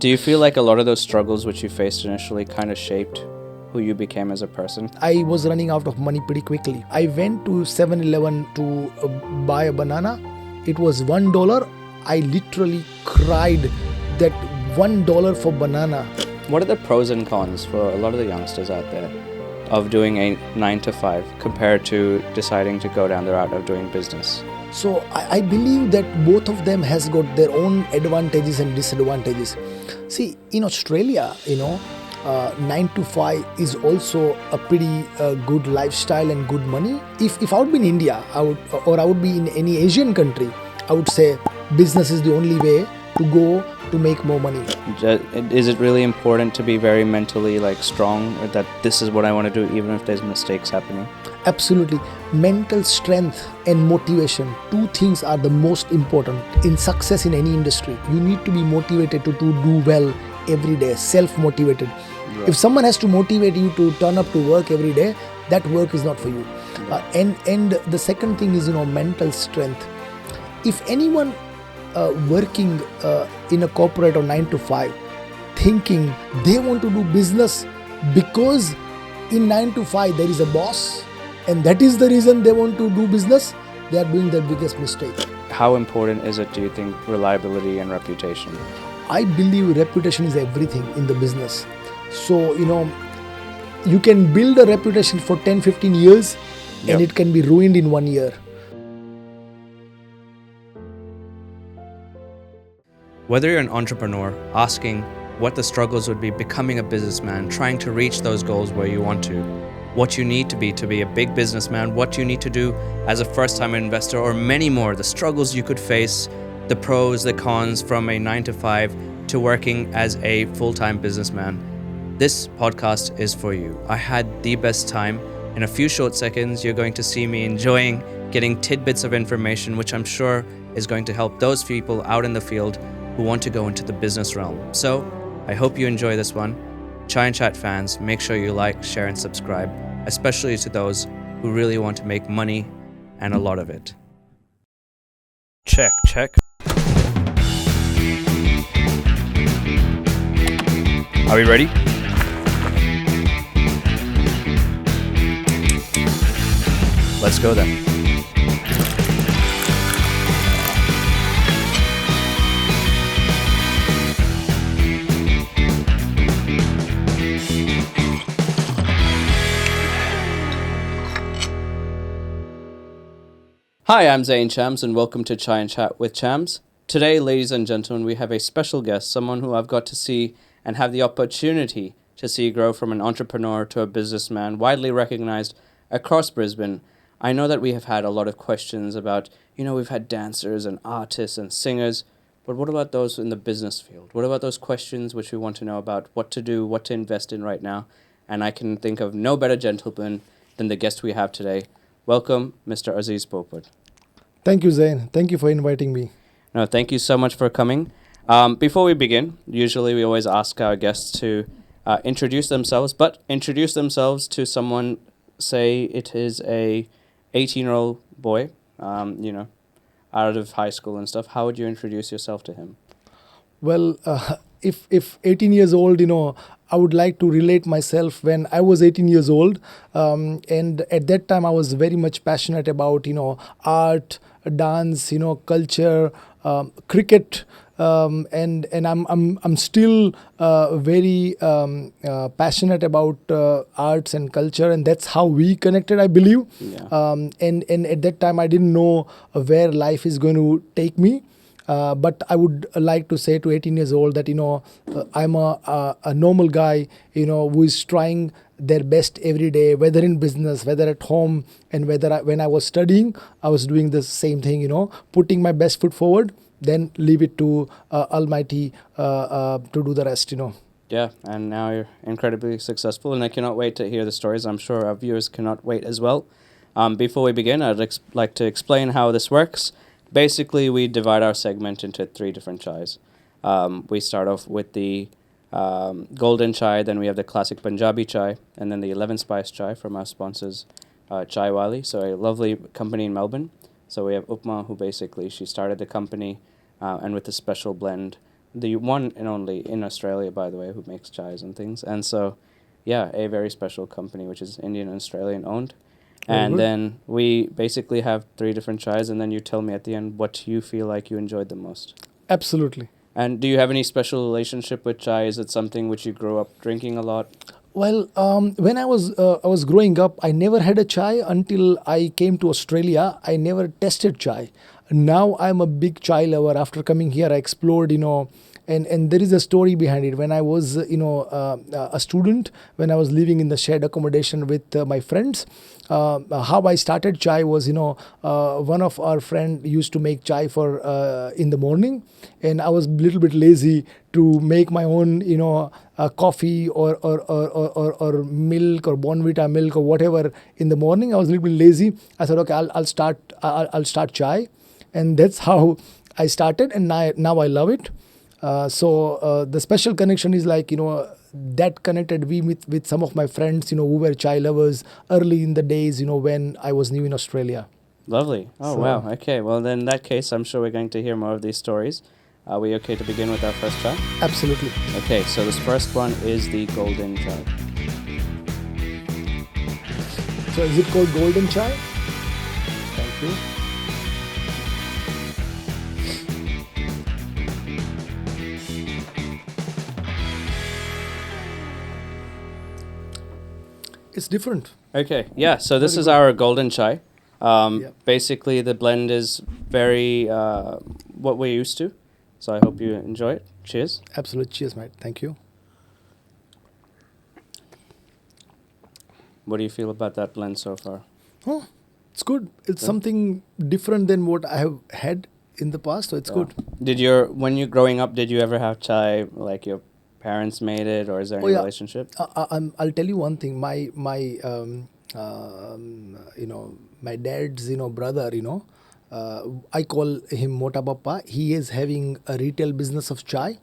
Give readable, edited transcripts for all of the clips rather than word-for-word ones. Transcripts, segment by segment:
Do you feel like a lot of those struggles which you faced initially kind of shaped who you became as a person? I was running out of money pretty quickly. I went to 7-Eleven to buy a banana. It was $1. I literally cried that $1 for banana. What are the pros and cons for a lot of the youngsters out there of doing a 9 to 5 compared to deciding to go down the route of doing business? So I believe that both of them has got their own advantages and disadvantages. See, in Australia, 9 to 5 is also a pretty good lifestyle and good money. If I would be in India, I would be in any Asian country, I would say business is the only way to go to make more money. Is it really important to be very mentally strong, or that this is what I want to do even if there's mistakes happening? Absolutely. Mental strength and motivation, two things are the most important in success in any industry. You need to be motivated to do well every day, self-motivated. Yeah. If someone has to motivate you to turn up to work every day, that work is not for you. And the second thing is, mental strength. If anyone working in a corporate or 9 to 5 thinking they want to do business because in 9 to 5 there is a boss and that is the reason they want to do business, they are doing their biggest mistake. How important is it, do you think, reliability and reputation? I believe reputation is everything in the business. So, you can build a reputation for 10-15 years and it can be ruined in 1 year. Whether you're an entrepreneur asking what the struggles would be becoming a businessman, trying to reach those goals where you want to, what you need to be a big businessman, what you need to do as a first-time investor, or many more, the struggles you could face, the pros, the cons from a 9 to 5 to working as a full-time businessman. This podcast is for you. I had the best time. In a few short seconds, you're going to see me enjoying getting tidbits of information, which I'm sure is going to help those people out in the field who want to go into the business realm. So I hope you enjoy this one. Chai and Chat fans, make sure you like, share, and subscribe, especially to those who really want to make money and a lot of it. Check. Are we ready? Let's go then. Hi, I'm Zain Chams, and welcome to Chai and Chat with Chams. Today, ladies and gentlemen, we have a special guest, someone who I've got to see and have the opportunity to see grow from an entrepreneur to a businessman, widely recognized across Brisbane. I know that we have had a lot of questions about, we've had dancers and artists and singers, but what about those in the business field? What about those questions which we want to know about what to do, what to invest in right now? And I can think of no better gentleman than the guest we have today. Welcome, Mr. Aziz Popat. Thank you, Zain. Thank you for inviting me. No, thank you so much for coming. Before we begin, usually we always ask our guests to introduce themselves, but introduce themselves to someone, say it is a 18-year-old boy, out of high school and stuff. How would you introduce yourself to him? Well, if 18 years old, I would like to relate myself when I was 18 years old. And at that time, I was very much passionate about, art, dance, culture, cricket. And I'm still very passionate about arts and culture, and that's how we connected, I believe. Yeah. And at that time, I didn't know where life is going to take me. But I would like to say to 18 years old that, I'm a normal guy, who is trying their best every day, whether in business, whether at home, and when I was studying, I was doing the same thing, putting my best foot forward, then leave it to Almighty to do the rest, Yeah, and now you're incredibly successful, and I cannot wait to hear the stories. I'm sure our viewers cannot wait as well. Before we begin, I'd like to explain how this works. Basically, we divide our segment into 3 different chais. We start off with the golden chai, then we have the classic Punjabi chai, and then the 11 spice chai from our sponsors, Chai Wali, so a lovely company in Melbourne. So we have Upma, who basically, she started the company, and with a special blend the one and only in Australia, by the way, who makes chais and things. And so, yeah, a very special company which is Indian and Australian owned. Very And good. then we basically have 3 different chais, and then you tell me at the end what you feel like you enjoyed the most. Absolutely. And do you have any special relationship with chai? Is it something which you grew up drinking a lot? Well, when I was growing up, I never had a chai until I came to Australia. I never tested chai. Now I'm a big chai lover. After coming here, I explored, and there is a story behind it. When I was, a student, when I was living in the shared accommodation with my friends, how I started chai was, one of our friend used to make chai for in the morning, and I was a little bit lazy to make my own, coffee or milk or Bonvita milk or whatever in the morning. I was a little bit lazy. I said, okay, I'll start chai, and that's how I started, and now I love it. So the special connection is like, that connected me with some of my friends, who were chai lovers early in the days, when I was new in Australia. Lovely. Oh, So- wow. Okay. Well, then in that case, I'm sure we're going to hear more of these stories. Are we okay to begin with our first chai? Absolutely. Okay, so this first one is the golden chai. So is it called golden chai? Thank you. It's different. Okay, yeah, so this Very is good. our golden chai. Yep. Basically, the blend is very what we're used to. So I hope you enjoy it. Cheers. Absolute. Cheers, mate. Thank you. What do you feel about that blend so far? Oh, it's good. It's Yeah. something different than what I have had in the past, so it's Yeah. good. When you growing up, did you ever have chai like your parents made it, or is there any Oh, yeah. relationship? I'll tell you one thing. My my dad's brother. I call him Mota Papa. He is having a retail business of chai.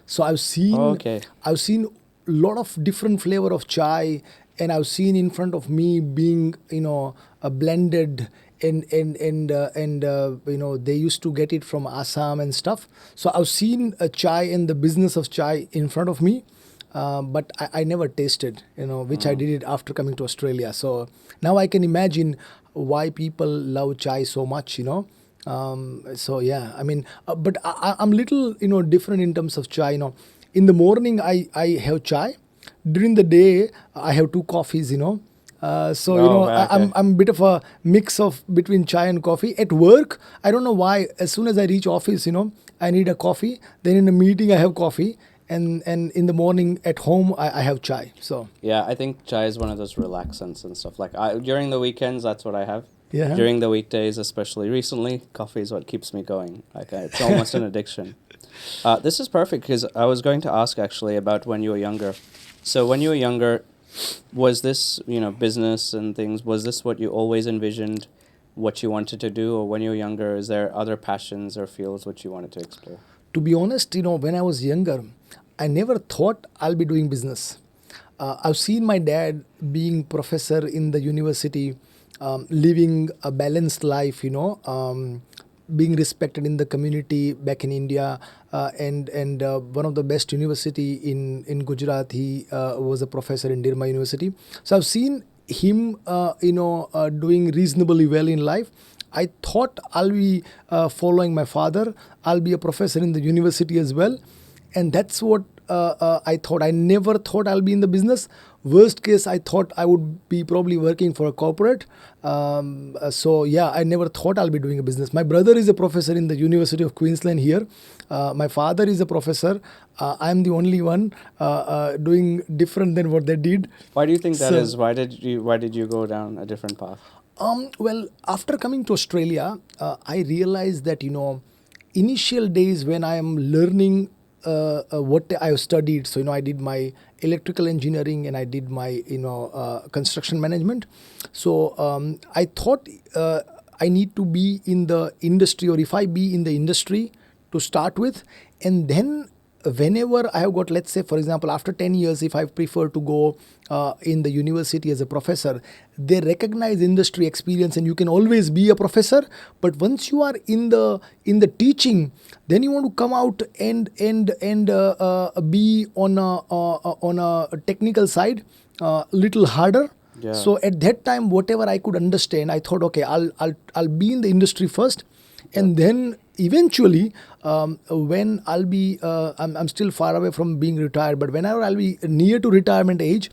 So I've seen Oh, okay. I've seen a lot of different flavor of chai, and I've seen in front of me being blended, and they used to get it from Assam and stuff. So I've seen a chai and the business of chai in front of me, but I never tasted, which I did it after coming to Australia. So now I can imagine why people love chai so much. So yeah, I mean, but I'm little different in terms of chai. In the morning I have chai. During the day I have 2 coffees. So okay. I'm a bit of a mix of between chai and coffee. At work, I don't know why. As soon as I reach office, I need a coffee. Then in a meeting, I have coffee, and in the morning at home, I have chai. So Yeah, I think chai is one of those relaxants and stuff. Like during the weekends, that's what I have. yeah, During the weekdays, especially recently, coffee is what keeps me going. Like it's almost an addiction. This is perfect because I was going to ask actually about when you were younger. So when you were younger, was this business and things? Was this what you always envisioned, what you wanted to do, or when you were younger, is there other passions or fields which you wanted to explore? to be honest, when I was younger, I never thought I'll be doing business. I've seen my dad being professor in the university, living a balanced life, being respected in the community back in India, and one of the best university in Gujarat. He was a professor in Nirma University. So I've seen him, doing reasonably well in life. I thought I'll be following my father. I'll be a professor in the university as well, and that's what I thought. I never thought I'll be in the business. Worst case, I thought I would be probably working for a corporate. So yeah, I never thought I'll be doing a business. My brother is a professor in the University of Queensland here. My father is a professor. I'm the only one doing different than what they did. Why do you think that So- is? Why did you go down a different path? Well, after coming to Australia, I realized that, initial days when I am learning what I have studied. So, I did my electrical engineering and I did my, construction management. So, I thought I need to be in the industry, or if I be in the industry to start with, and then whenever I have got, let's say, for example, after 10 years, if I prefer to go in the university as a professor, they recognize industry experience and you can always be a professor. But once you are in the teaching, then you want to come out and be on a technical side, little harder. Yeah. So at that time, whatever I could understand, I thought, okay, I'll be in the industry first, and then eventually, when I'll be, I'm still far away from being retired, but whenever I'll be near to retirement age,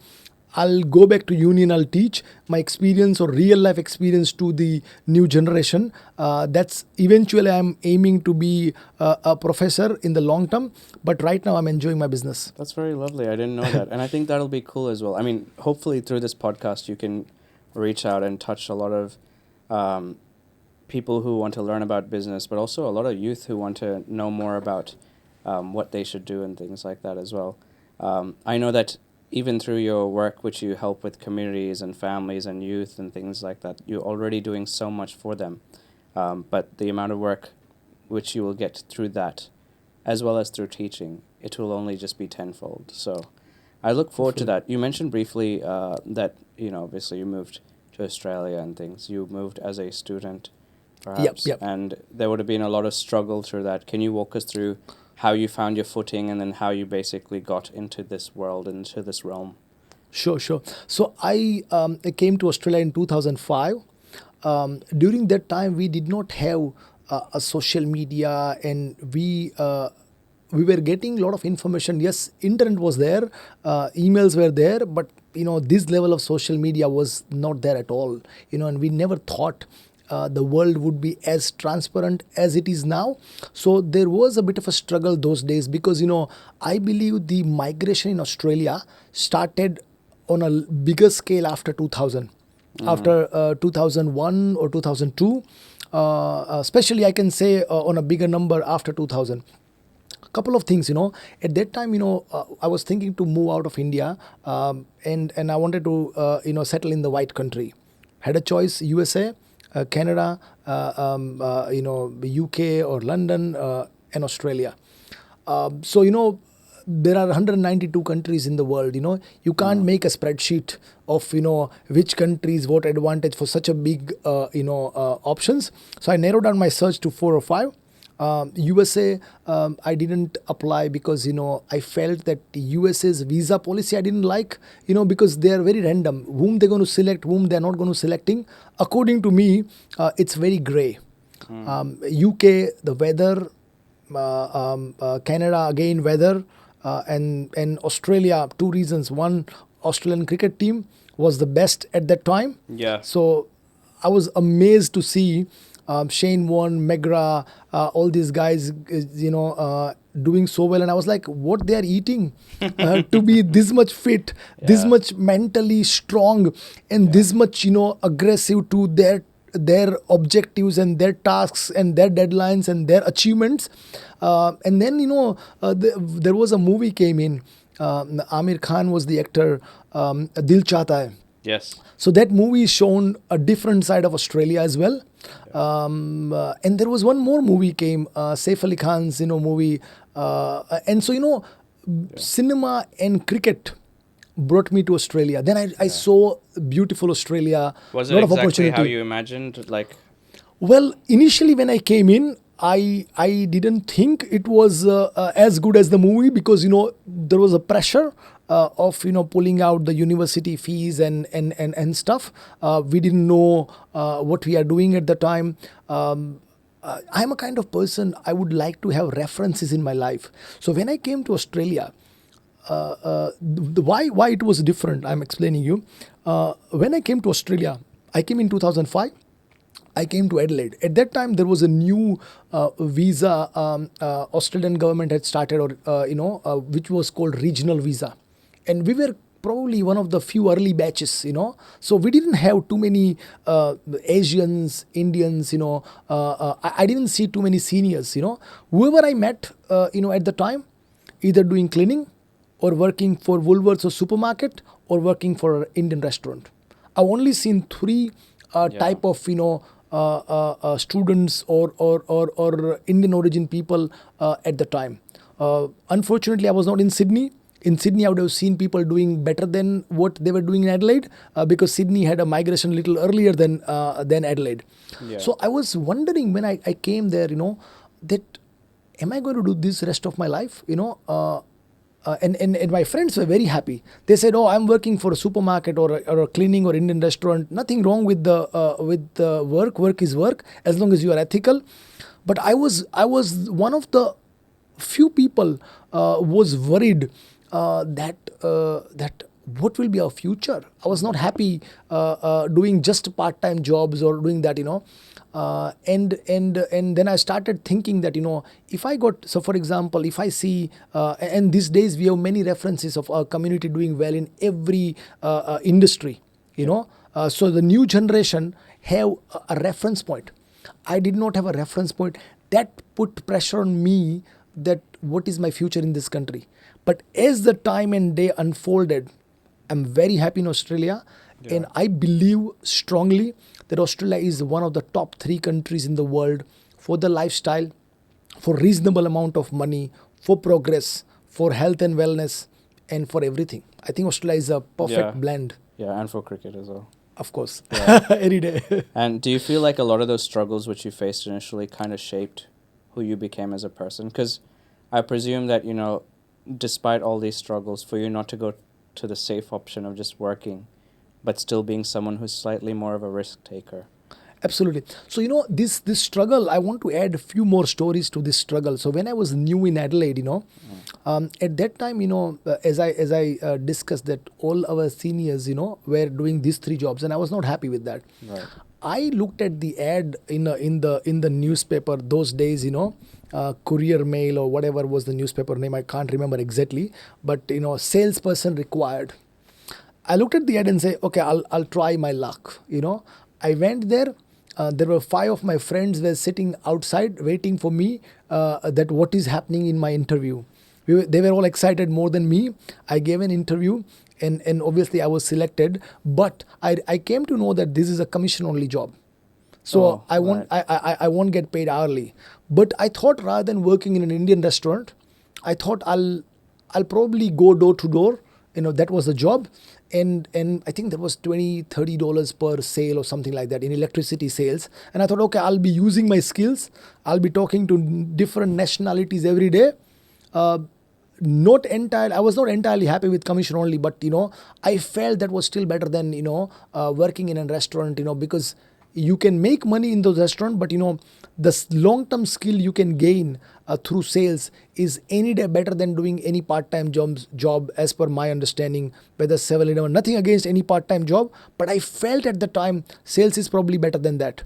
I'll go back to union. I'll teach my experience or real life experience to the new generation. That's eventually I'm aiming to be a professor in the long term. But right now I'm enjoying my business. That's very lovely. I didn't know that. And I think that'll be cool as well. I mean, hopefully through this podcast, you can reach out and touch a lot of people who want to learn about business, but also a lot of youth who want to know more about what they should do and things like that as well. I know that even through your work, which you help with communities and families and youth and things like that, you're already doing so much for them. But the amount of work which you will get through that, as well as through teaching, it will only just be tenfold. So I look forward to that. You mentioned briefly that, obviously you moved to Australia and things. You moved as a student, perhaps. Yep. And there would have been a lot of struggle through that. Can you walk us through how you found your footing and then how you basically got into this world, into this realm? Sure. So I came to Australia in 2005. During that time, we did not have a social media, and we were getting a lot of information. Yes, internet was there, emails were there, but this level of social media was not there at all. And we never thought the world would be as transparent as it is now. So there was a bit of a struggle those days because, I believe the migration in Australia started on a bigger scale after 2000. After 2001 or 2002, especially I can say on a bigger number after 2000. Couple of things, at that time, I was thinking to move out of India, and I wanted to, settle in the white country. Had a choice, USA, Canada, UK or London, and Australia. So, there are 192 countries in the world. You can't make a spreadsheet of which countries what advantage for such a big options. So I narrowed down my search to 4 or 5. USA, I didn't apply because I felt that USA's visa policy I didn't like, because they are very random. Whom they're going to select, whom they're not going to selecting. According to me, it's very grey. UK, the weather. Canada, again weather. And Australia, 2 reasons. One, Australian cricket team was the best at that time. Yeah. So I was amazed to see Shane Warne, McGrath, all these guys, doing so well. And I was like, what they are eating to be this much fit, this much mentally strong, and this much, aggressive to their objectives and their tasks and their deadlines and their achievements. And then, there was a movie came in. Amir Khan was the actor, Dil Chahta Hai. Yes. So that movie shown a different side of Australia as well. And there was one more movie came, Saif Ali Khan's, movie. And so, cinema and cricket brought me to Australia. Then I saw beautiful Australia. Was lot it of exactly opportunity. how you imagined? Well, initially when I came in, I didn't think it was as good as the movie because there was a pressure of pulling out the university fees and stuff. We didn't know what we are doing at the time. I'm a kind of person, I would like to have references in my life. So when I came to Australia, why it was different, I'm explaining you. When I came to Australia, I came in 2005. I came to Adelaide. At that time, there was a new visa Australian government had started, which was called regional visa. And we were probably one of the few early batches, So we didn't have too many Asians, Indians, I didn't see too many seniors, Whoever I met, at the time, either doing cleaning or working for Woolworths or supermarket or working for an Indian restaurant. I've only seen 3 type of, students or Indian origin people at the time. Unfortunately, I was not in Sydney. In Sydney, I would have seen people doing better than what they were doing in Adelaide, because Sydney had a migration a little earlier than Adelaide. Yeah. So I was wondering when I came there, that am I going to do this rest of my life? And my friends were very happy. They said, "Oh, I'm working for a supermarket or a cleaning or Indian restaurant. Nothing wrong with the work. Work is work as long as you are ethical." But I was one of the few people was worried that what will be our future. I was not happy doing just part-time jobs or doing that. And then I started thinking that if I got, so for example, if I see and these days we have many references of our community doing well in every industry. So the new generation have a reference point. I did not have a reference point. That put pressure on me, that what is my future in this country. But as the time and day unfolded, I'm very happy in Australia. Yeah. And I believe strongly that Australia is one of the top 3 countries in the world for the lifestyle, for reasonable amount of money, for progress, for health and wellness, and for everything. I think Australia is a perfect Yeah. blend. Yeah, and for cricket as well. Of course. Yeah. Any day. And do you feel like a lot of those struggles which you faced initially kind of shaped who you became as a person? Because I presume that, despite all these struggles, for you not to go to the safe option of just working, but still being someone who's slightly more of a risk taker. Absolutely. So this struggle, I want to add a few more stories to this struggle. So when I was new in Adelaide, at that time, as I discussed, that all our seniors, were doing these 3 jobs, and I was not happy with that. Right. I looked at the ad in the newspaper those days, Courier Mail or whatever was the newspaper name. I can't remember exactly, but salesperson required. I looked at the ad and say, okay, I'll try my luck. I went there. There were 5 of my friends were sitting outside waiting for me. That what is happening in my interview. They were all excited more than me. I gave an interview. And obviously I was selected, but I came to know that this is a commission only job. So I won't get paid hourly. But I thought rather than working in an Indian restaurant, I thought I'll probably go door to door. That was the job. And I think that was $20-30 per sale or something like that in electricity sales. And I thought, okay, I'll be using my skills. I'll be talking to different nationalities every day. I was not entirely happy with commission only, but I felt that was still better than working in a restaurant, because you can make money in those restaurants, but the long-term skill you can gain through sales is any day better than doing any part-time job as per my understanding, whether 7-Eleven, nothing against any part-time job, but I felt at the time sales is probably better than that.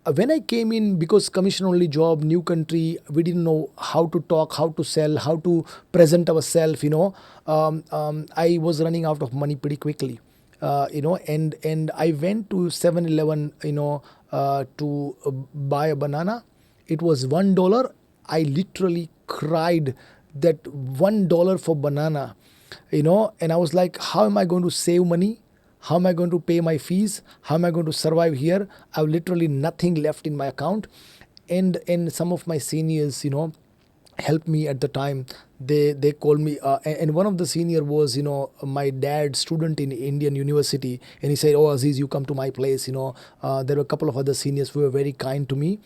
When I came in, because commission only job, new country, we didn't know how to talk, how to sell, how to present ourselves, I was running out of money pretty quickly, and I went to 7-Eleven, to buy a banana. It was $1. I literally cried that $1 for banana, and I was like, how am I going to save money? How am I going to pay my fees? How am I going to survive here? I have literally nothing left in my account. And some of my seniors, helped me at the time. They called me, and one of the senior was, my dad's student in Indian university. And he said, "Oh, Aziz, you come to my place." There were a couple of other seniors who were very kind to me.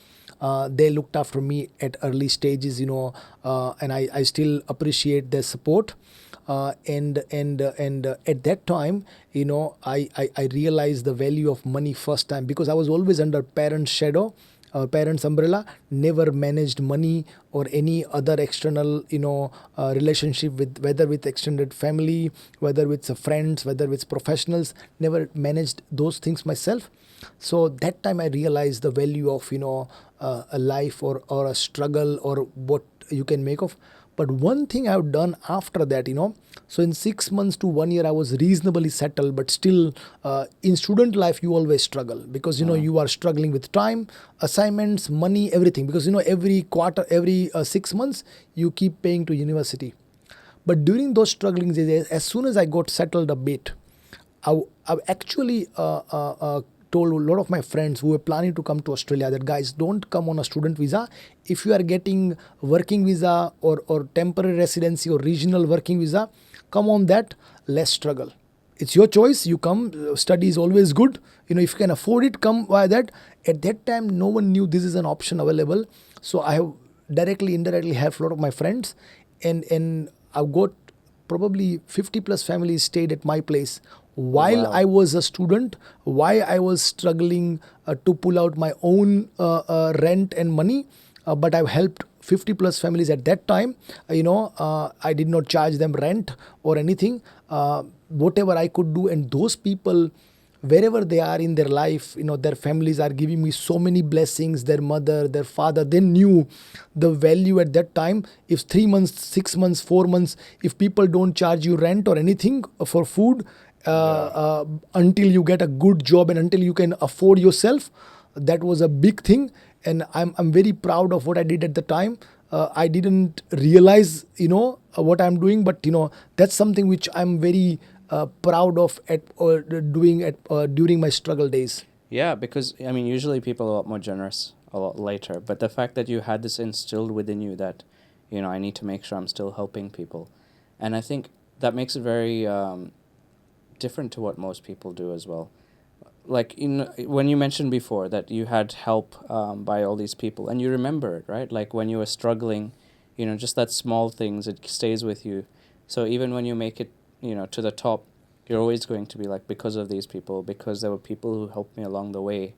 They looked after me at early stages, and I still appreciate their support. And at that time, I realized the value of money first time, because I was always under parents' shadow, parents' umbrella, never managed money or any other external, relationship with, whether with extended family, whether with friends, whether with professionals, never managed those things myself. So that time I realized the value of, a life or a struggle or what you can make of. But one thing I've done after that, so in 6 months to 1 year, I was reasonably settled, but still in student life, you always struggle because, you are struggling with time, assignments, money, everything. Because, every quarter, every 6 months, you keep paying to university. But during those struggling days, as soon as I got settled a bit, I actually told a lot of my friends who were planning to come to Australia that, guys, don't come on a student visa. If you are getting working visa or temporary residency or regional working visa, come on that, less struggle. It's your choice. You come, study is always good. If you can afford it, come via that. At that time, no one knew this is an option available. So I have directly, indirectly helped a lot of my friends, and I've got probably 50 plus families stayed at my place while Wow. I was a student, while I was struggling to pull out my own rent and money. But I've helped 50 plus families at that time. I did not charge them rent or anything. Whatever I could do, and those people, wherever they are in their life, their families are giving me so many blessings. Their mother, their father, they knew the value at that time. If 3 months, 6 months, 4 months, if people don't charge you rent or anything for food, until you get a good job and until you can afford yourself, that was a big thing. And I'm very proud of what I did at the time. I didn't realize what I'm doing, but that's something which I'm very proud of at doing at during my struggle days. Yeah, because I mean, usually people are a lot more generous a lot later, but the fact that you had this instilled within you that, I need to make sure I'm still helping people, and I think that makes it very different to what most people do as well. Like when you mentioned before that you had help by all these people, and you remember it, right? Like when you were struggling, just that small things, it stays with you. So even when you make it, to the top, you're always going to be like, because of these people, because there were people who helped me along the way,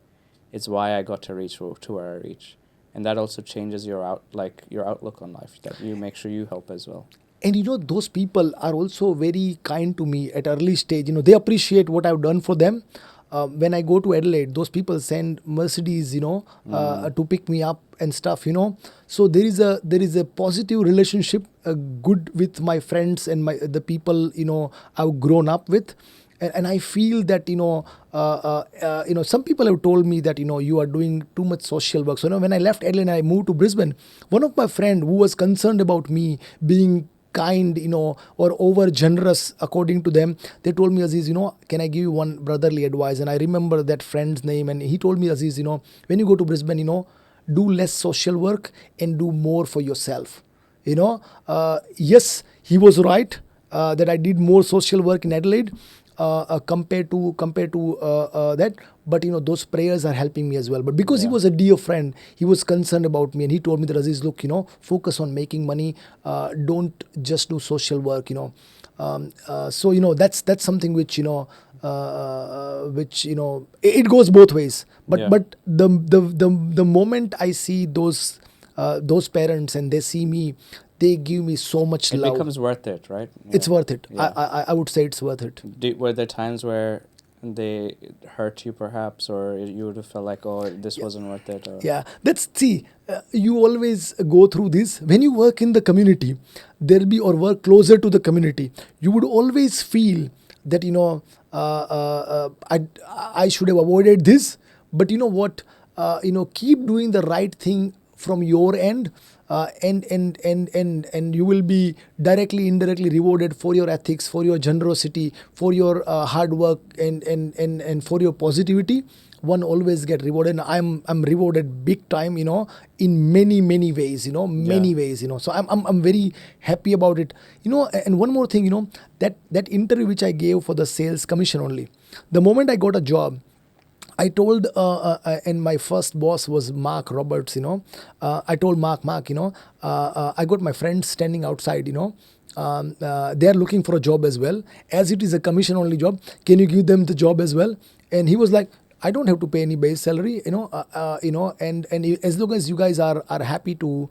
it's why I got to reach to where I reach. And that also changes your outlook on life, that you make sure you help as well. And those people are also very kind to me at early stage. They appreciate what I've done for them. When I go to Adelaide, those people send Mercedes, to pick me up and stuff. So there is a positive relationship, good with my friends and the people I've grown up with. And I feel that some people have told me that you are doing too much social work. So when I left Adelaide and I moved to Brisbane, one of my friend who was concerned about me being kind, or over generous according to them, they told me, Aziz, can I give you one brotherly advice? And I remember that friend's name, and he told me, Aziz, when you go to Brisbane, do less social work and do more for yourself. Yes, he was right, that I did more social work in Adelaide compared to that. But those prayers are helping me as well. But because he was a dear friend, he was concerned about me, and he told me that, Aziz, look, focus on making money. Don't just do social work. So that's something which it goes both ways. But the moment I see those parents and they see me, they give me so much love. It becomes worth it, right? It's worth it. Yeah. I would say it's worth it. Were there times where they hurt you, perhaps, or you would have felt like, oh, this wasn't worth it? Or? Yeah, you always go through this. When you work in the community, or work closer to the community, you would always feel that, I should have avoided this. But you know what? Keep doing the right thing from your end. And you will be directly, indirectly rewarded for your ethics, for your generosity, for your hard work, and for your positivity. One always get rewarded. And I'm rewarded big time, in many ways, many ways, So I'm very happy about it, And one more thing, that interview which I gave for the sales commission only. The moment I got a job, I told, and my first boss was Mark Roberts, I told Mark, I got my friends standing outside, they are looking for a job as well. As it is a commission only job, can you give them the job as well? And he was like, I don't have to pay any base salary, and as long as you guys are happy to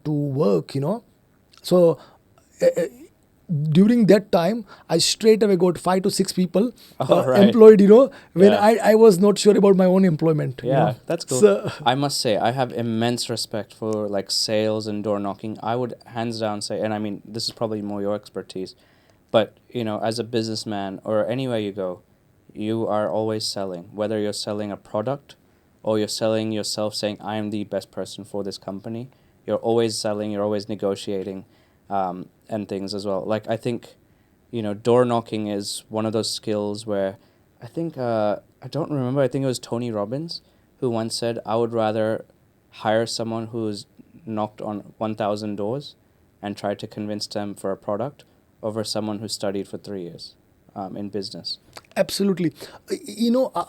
work, So during that time, I straight away got 5 to 6 people right. employed, when I was not sure about my own employment. Yeah, that's cool. So, I must say, I have immense respect for like sales and door knocking. I would hands down say, and I mean, this is probably more your expertise, but as a businessman or anywhere you go, you are always selling, whether you're selling a product or you're selling yourself, saying, I am the best person for this company. You're always selling, you're always negotiating. And things as well. Like, I think, door knocking is one of those skills where I think I don't remember. I think it was Tony Robbins who once said, "I would rather hire someone who's knocked on 1,000 doors and tried to convince them for a product over someone who studied for 3 years in business." Absolutely.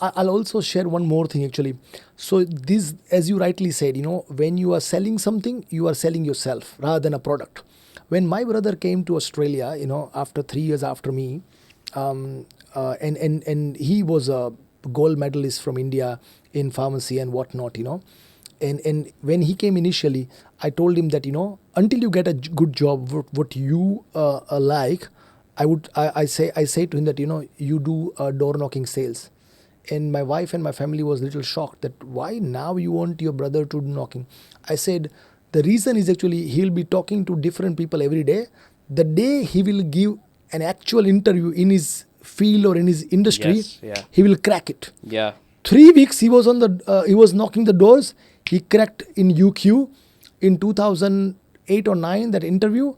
I'll also share one more thing actually. So this, as you rightly said, when you are selling something, you are selling yourself rather than a product. When my brother came to Australia, after 3 years after me, and he was a gold medalist from India in pharmacy and whatnot, and when he came initially, I told him that until you get a good job, what you like, I say to him that you do door knocking sales. And my wife and my family was a little shocked that why now you want your brother to do knocking. I said the reason is actually he'll be talking to different people every day. The day he will give an actual interview in his field or in his industry, Yes, yeah. he will crack it. Yeah. 3 weeks he was knocking the doors. He cracked in UQ in 2008 or 9 that interview.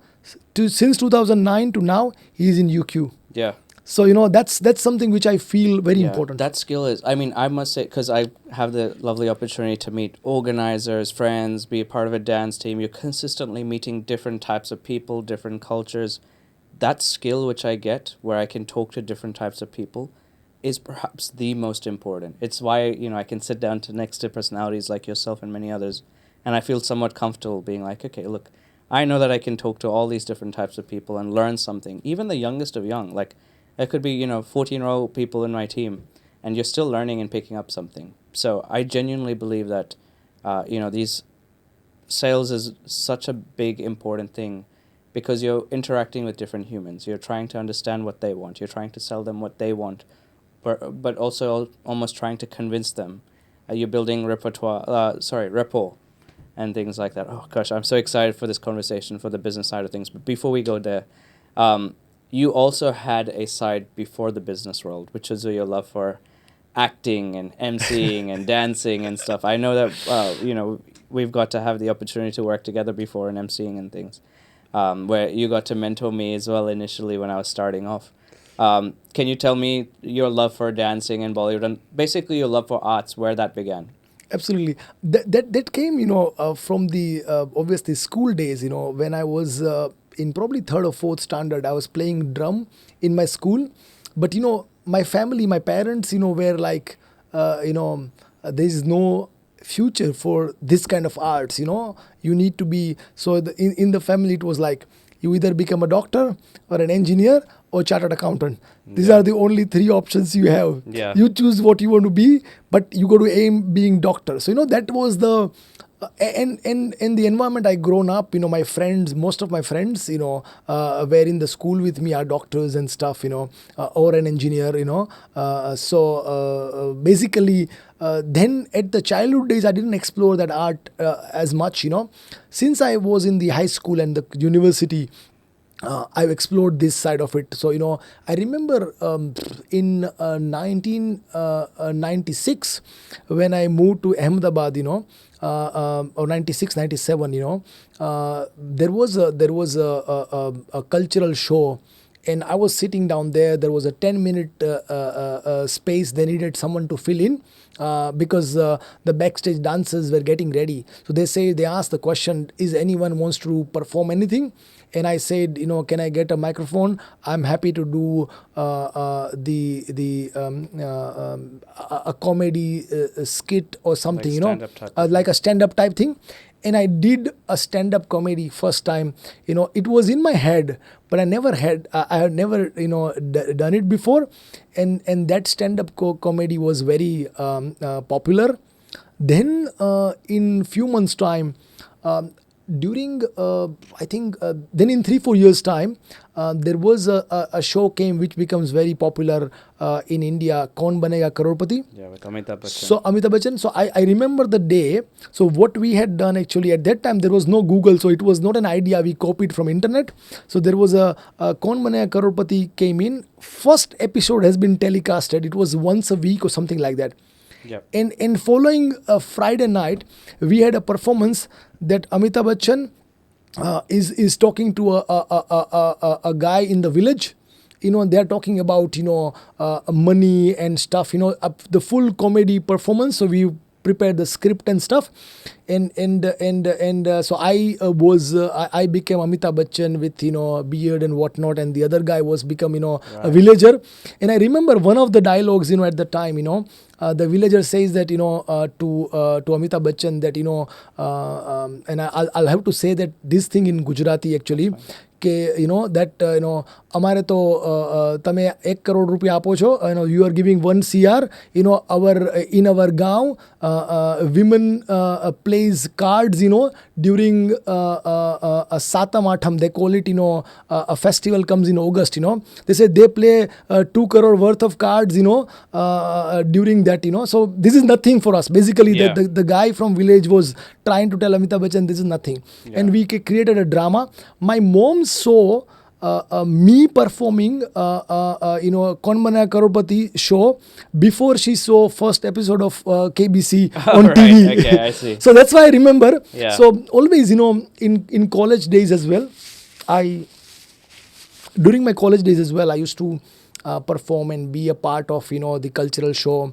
Since 2009 to now, he is in UQ. Yeah. So that's something which I feel very important. That skill is, I mean, I must say, because I have the lovely opportunity to meet organizers, friends, be a part of a dance team. You're consistently meeting different types of people, different cultures. That skill which I get, where I can talk to different types of people, is perhaps the most important. It's why, I can sit down next to personalities like yourself and many others, and I feel somewhat comfortable being like, okay, look, I know that I can talk to all these different types of people and learn something. Even the youngest of young, like, it could be, 14-year-old people in my team, and you're still learning and picking up something. So I genuinely believe that, these sales is such a big, important thing, because you're interacting with different humans. You're trying to understand what they want. You're trying to sell them what they want, but also almost trying to convince them. You're building rapport and things like that. Oh, gosh, I'm so excited for this conversation, for the business side of things. But before we go there, you also had a side before the business world, which is your love for acting and emceeing and dancing and stuff. I know that, we've got to have the opportunity to work together before in emceeing and things, where you got to mentor me as well initially when I was starting off. Can you tell me your love for dancing and Bollywood and basically your love for arts, where that began? Absolutely. That came, from the obviously school days. When I was in probably third or fourth standard, I was playing drum in my school. But my family, my parents, were like, there is no future for this kind of arts. You need to be in the family. It was like you either become a doctor or an engineer or chartered accountant. These are the only three options you have. Yeah. You choose what you want to be, but you got to aim being doctor. So that was the and the environment I grown up. My friends, most of my friends, were in the school with me are doctors and stuff. Or an engineer. Basically, then at the childhood days, I didn't explore that art as much. Since I was in the high school and the university, I've explored this side of it. So, I remember in 1996, when I moved to Ahmedabad, or 96, 97, there was a cultural show. And I was sitting down there. There was a 10-minute space. They needed someone to fill in because the backstage dancers were getting ready. So they asked the question, is anyone wants to perform anything? And I said, can I get a microphone? I'm happy to do a comedy skit or something, like a stand-up type thing. And I did a stand-up comedy first time. It was in my head, but I had never done it before. And that stand-up comedy was very popular. Then in few months' time, during then in 3-4 years time, there was a show came which becomes very popular in India, Kaun Banega Crorepati. Yeah, with Amitabh Bachchan. So Amitabh Bachchan. So I remember the day. So what we had done actually at that time, there was no Google, so it was not an idea we copied from internet. So there was a Kaun Banega Crorepati came in. First episode has been telecasted. It was once a week or something like that. Yep. And following Friday night, we had a performance that Amitabh Bachchan is talking to a guy in the village, they're talking about money and stuff, the full comedy performance. So we prepared the script and stuff, and so I became Amitabh Bachchan with beard and whatnot, and the other guy was become a villager. And I remember one of the dialogues at the time, the villager says that to Amitabh Bachchan that and I'll have to say that this thing in Gujarati actually, કે that અમારે તો તમે 1 કરોડ રૂપિયા આપો છો, you are giving 1 CR, in our Gaon women plays cards during Satam Atham, they call it a festival comes in August, they say they play 2 crore worth of cards during that, so this is nothing for us basically. The guy from village was trying to tell Amitabh Bachchan this is nothing. And we created a drama. My mom saw me performing Kaun Bana Crorepati show before she saw first episode of KBC on TV. Okay, I see. So that's why I remember. Yeah. So always in college days as well, during my college days as well, I used to perform and be a part of the cultural show.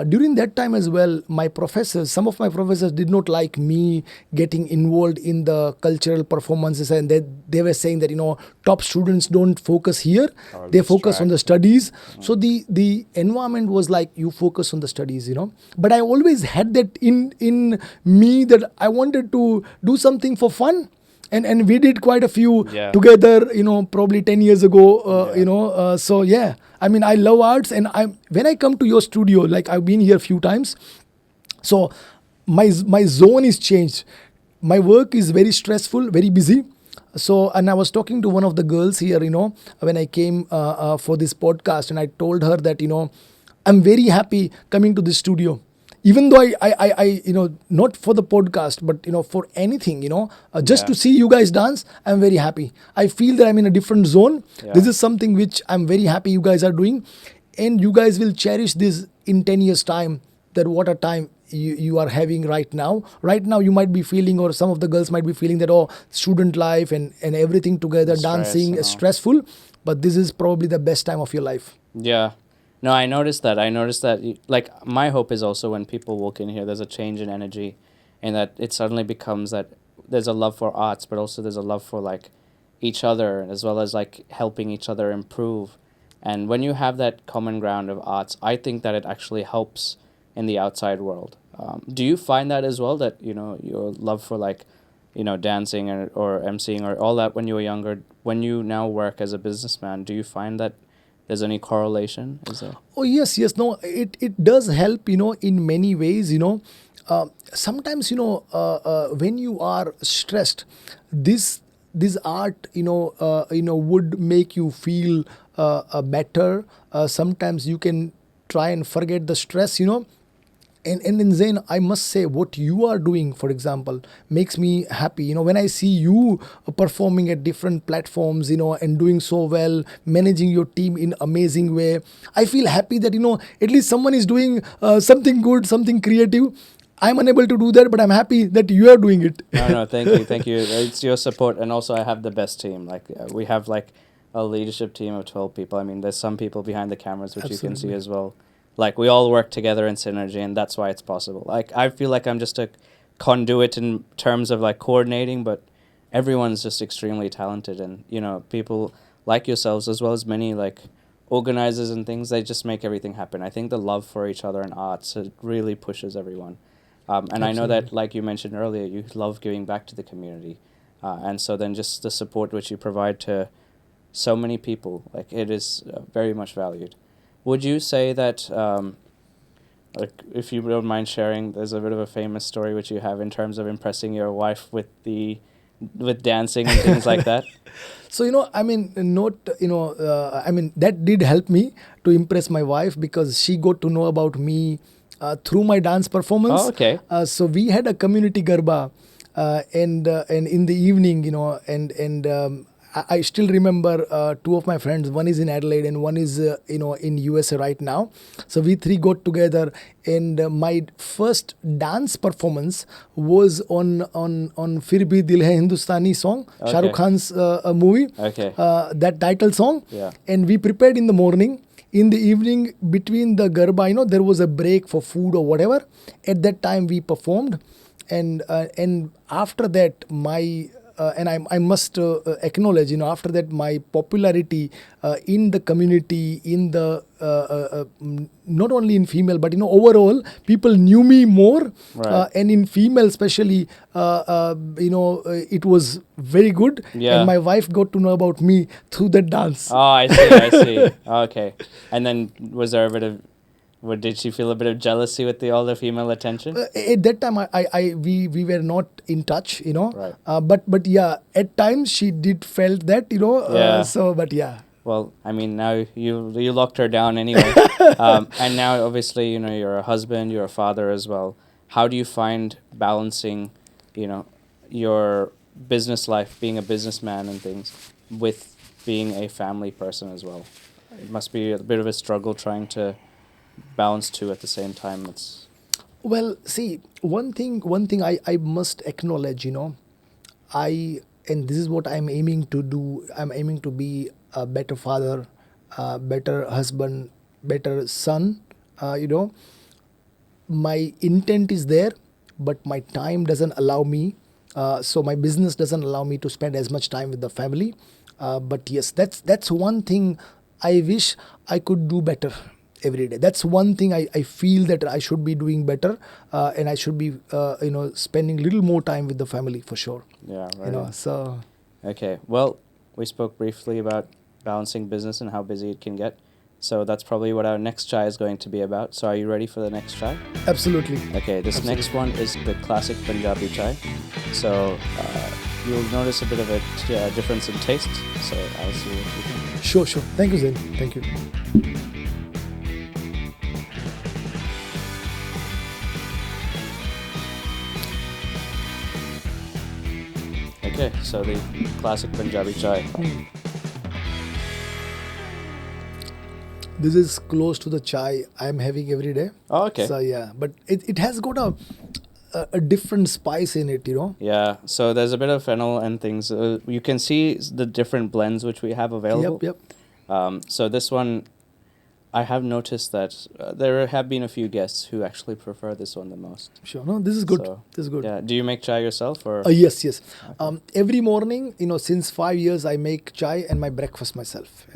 During that time as well, some of my professors did not like me getting involved in the cultural performances, and they were saying that top students don't focus here, they focus on the studies. So the environment was like, you focus on the studies, but I always had that in me that I wanted to do something for fun. And we did quite a few together, probably 10 years ago, so yeah, I mean, I love arts, and when I come to your studio, like I've been here a few times, so my zone is changed. My work is very stressful, very busy. So, and I was talking to one of the girls here, when I came for this podcast, and I told her that, I'm very happy coming to this studio. Even though I not for the podcast, but for anything, just to see you guys dance, I'm very happy. I feel that I'm in a different zone. This is something which I'm very happy you guys are doing, and you guys will cherish this in 10 years time, that what a time you are having right now. Right now you might be feeling, or some of the girls might be feeling that, student life and everything together, dancing is stressful, but this is probably the best time of your life. Yeah. No, I noticed that. Like, my hope is also when people walk in here, there's a change in energy, and that it suddenly becomes that there's a love for arts, but also there's a love for, like, each other, as well as, like, helping each other improve. And when you have that common ground of arts, I think that it actually helps in the outside world. Do you find that as well, that, your love for, like, dancing or emceeing or all that when you were younger, when you now work as a businessman, do you find that there's any correlation? Is there? Oh, yes. No, it does help, in many ways, sometimes, when you are stressed, this art, would make you feel better. Sometimes you can try and forget the stress, And in Zain, I must say, what you are doing, for example, makes me happy. When I see you performing at different platforms, and doing so well, managing your team in amazing way, I feel happy that, at least someone is doing something good, something creative. I'm unable to do that, but I'm happy that you are doing it. No, thank you. It's your support, and also I have the best team. Like, we have, like, a leadership team of 12 people. I mean, there's some people behind the cameras, which you can see as well. Like, we all work together in synergy, and that's why it's possible. Like, I feel like I'm just a conduit in terms of, like, coordinating, but everyone's just extremely talented. And, people like yourselves, as well as many, like, organizers and things, they just make everything happen. I think the love for each other and arts, it really pushes everyone. And I know that, like you mentioned earlier, you love giving back to the community. And so then just the support which you provide to so many people, like, it is very much valued. Would you say that, like, if you don't mind sharing, there's a bit of a famous story which you have in terms of impressing your wife with dancing and things like that? So, that did help me to impress my wife, because she got to know about me through my dance performance. Oh, okay. So we had a community garba, and in the evening, and I still remember two of my friends. One is in Adelaide and one is in USA right now. So we three got together, and my first dance performance was on "Fir Bhi Dil Hai" Hindustani song, Shah Rukh Okay. Khan's movie. Okay. That title song. Yeah. And we prepared in the morning. In the evening, between the garba, there was a break for food or whatever. At that time, we performed, and after that, I must acknowledge, after that, my popularity in the community, in the not only in female, but overall, people knew me more, Right. and in female especially, it was very good. Yeah. And my wife got to know about me through that dance. Oh, I see. I see. Okay. And then was there a bit of, did she feel a bit of jealousy with all the female attention? At that time, we were not in touch, Right. But yeah, at times she did felt that, Yeah. so, but yeah. Well, I mean, now you locked her down anyway. And now, obviously, you're a husband, you're a father as well. How do you find balancing, your business life, being a businessman and things, with being a family person as well? It must be a bit of a struggle trying to balance two at the same time. Well, see, one thing I must acknowledge, and this is what I'm aiming to do. I'm aiming to be a better father, better husband, better son. My intent is there, but my time doesn't allow me. So my business doesn't allow me to spend as much time with the family. But yes, that's one thing I wish I could do better every day. That's one thing I feel that I should be doing better, and I should be spending little more time with the family for sure. Yeah, right. So Okay, well, we spoke briefly about balancing business and how busy it can get. So that's probably what our next chai is going to be about. So are you ready for the next chai? absolutely. Okay, this next one is the classic Punjabi chai. So you'll notice a bit of a difference in taste. So I'll see what you think. Sure. Thank you, Zain. Thank you. Okay, so the classic Punjabi chai. This is close to the chai I'm having every day. Oh, okay. So yeah, but it has got a different spice in it, Yeah, so there's a bit of fennel and things. You can see the different blends which we have available. Yep. So this one, I have noticed that there have been a few guests who actually prefer this one the most. Sure. No, this is good. So, This is good. Yeah. Do you make chai yourself or? Yes. Every morning, since 5 years, I make chai and my breakfast myself.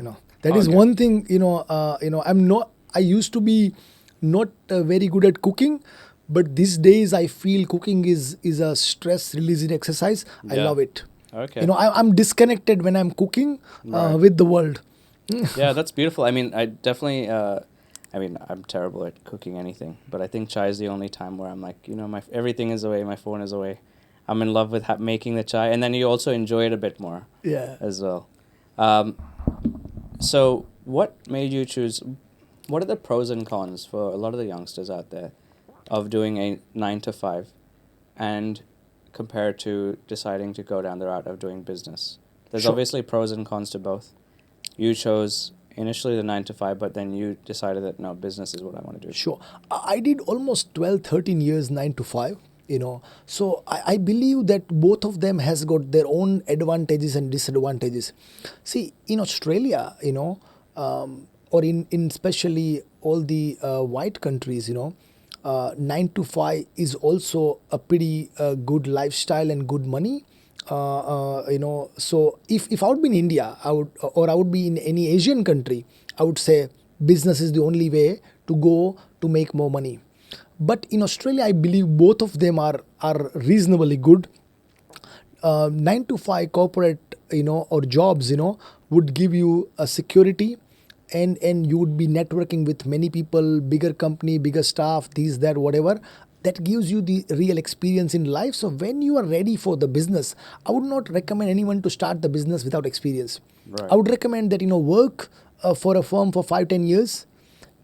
That is Okay. one thing. I'm not. I used to be not very good at cooking, but these days I feel cooking is a stress releasing exercise. I Yeah. love it. Okay. I'm disconnected when I'm cooking Right. with the world. Yeah, that's beautiful. I mean, I definitely. I'm terrible at cooking anything, but I think chai is the only time where I'm like, everything is away, my phone is away. I'm in love with making the chai, and then you also enjoy it a bit more Yeah. as well. So, what made you choose? What are the pros and cons for a lot of the youngsters out there of doing a 9 to 5, and compared to deciding to go down the route of doing business? There's Sure. obviously pros and cons to both. You chose initially the 9 to 5, but then you decided that no, business is what I want to do. Sure. I did almost 12, 13 years, 9 to 5, So I believe that both of them has got their own advantages and disadvantages. See, in Australia, or in especially all the white countries, 9 to 5 is also a pretty good lifestyle and good money. So if I would be in India, I would be in any Asian country, I would say business is the only way to go to make more money. But in Australia, I believe both of them are reasonably good. 9 to 5 corporate, or jobs, would give you a security, and you would be networking with many people, bigger company, bigger staff, these, that, whatever. That gives you the real experience in life. So when you are ready for the business, I would not recommend anyone to start the business without experience. Right. I would recommend that, work for a firm for 5-10 years,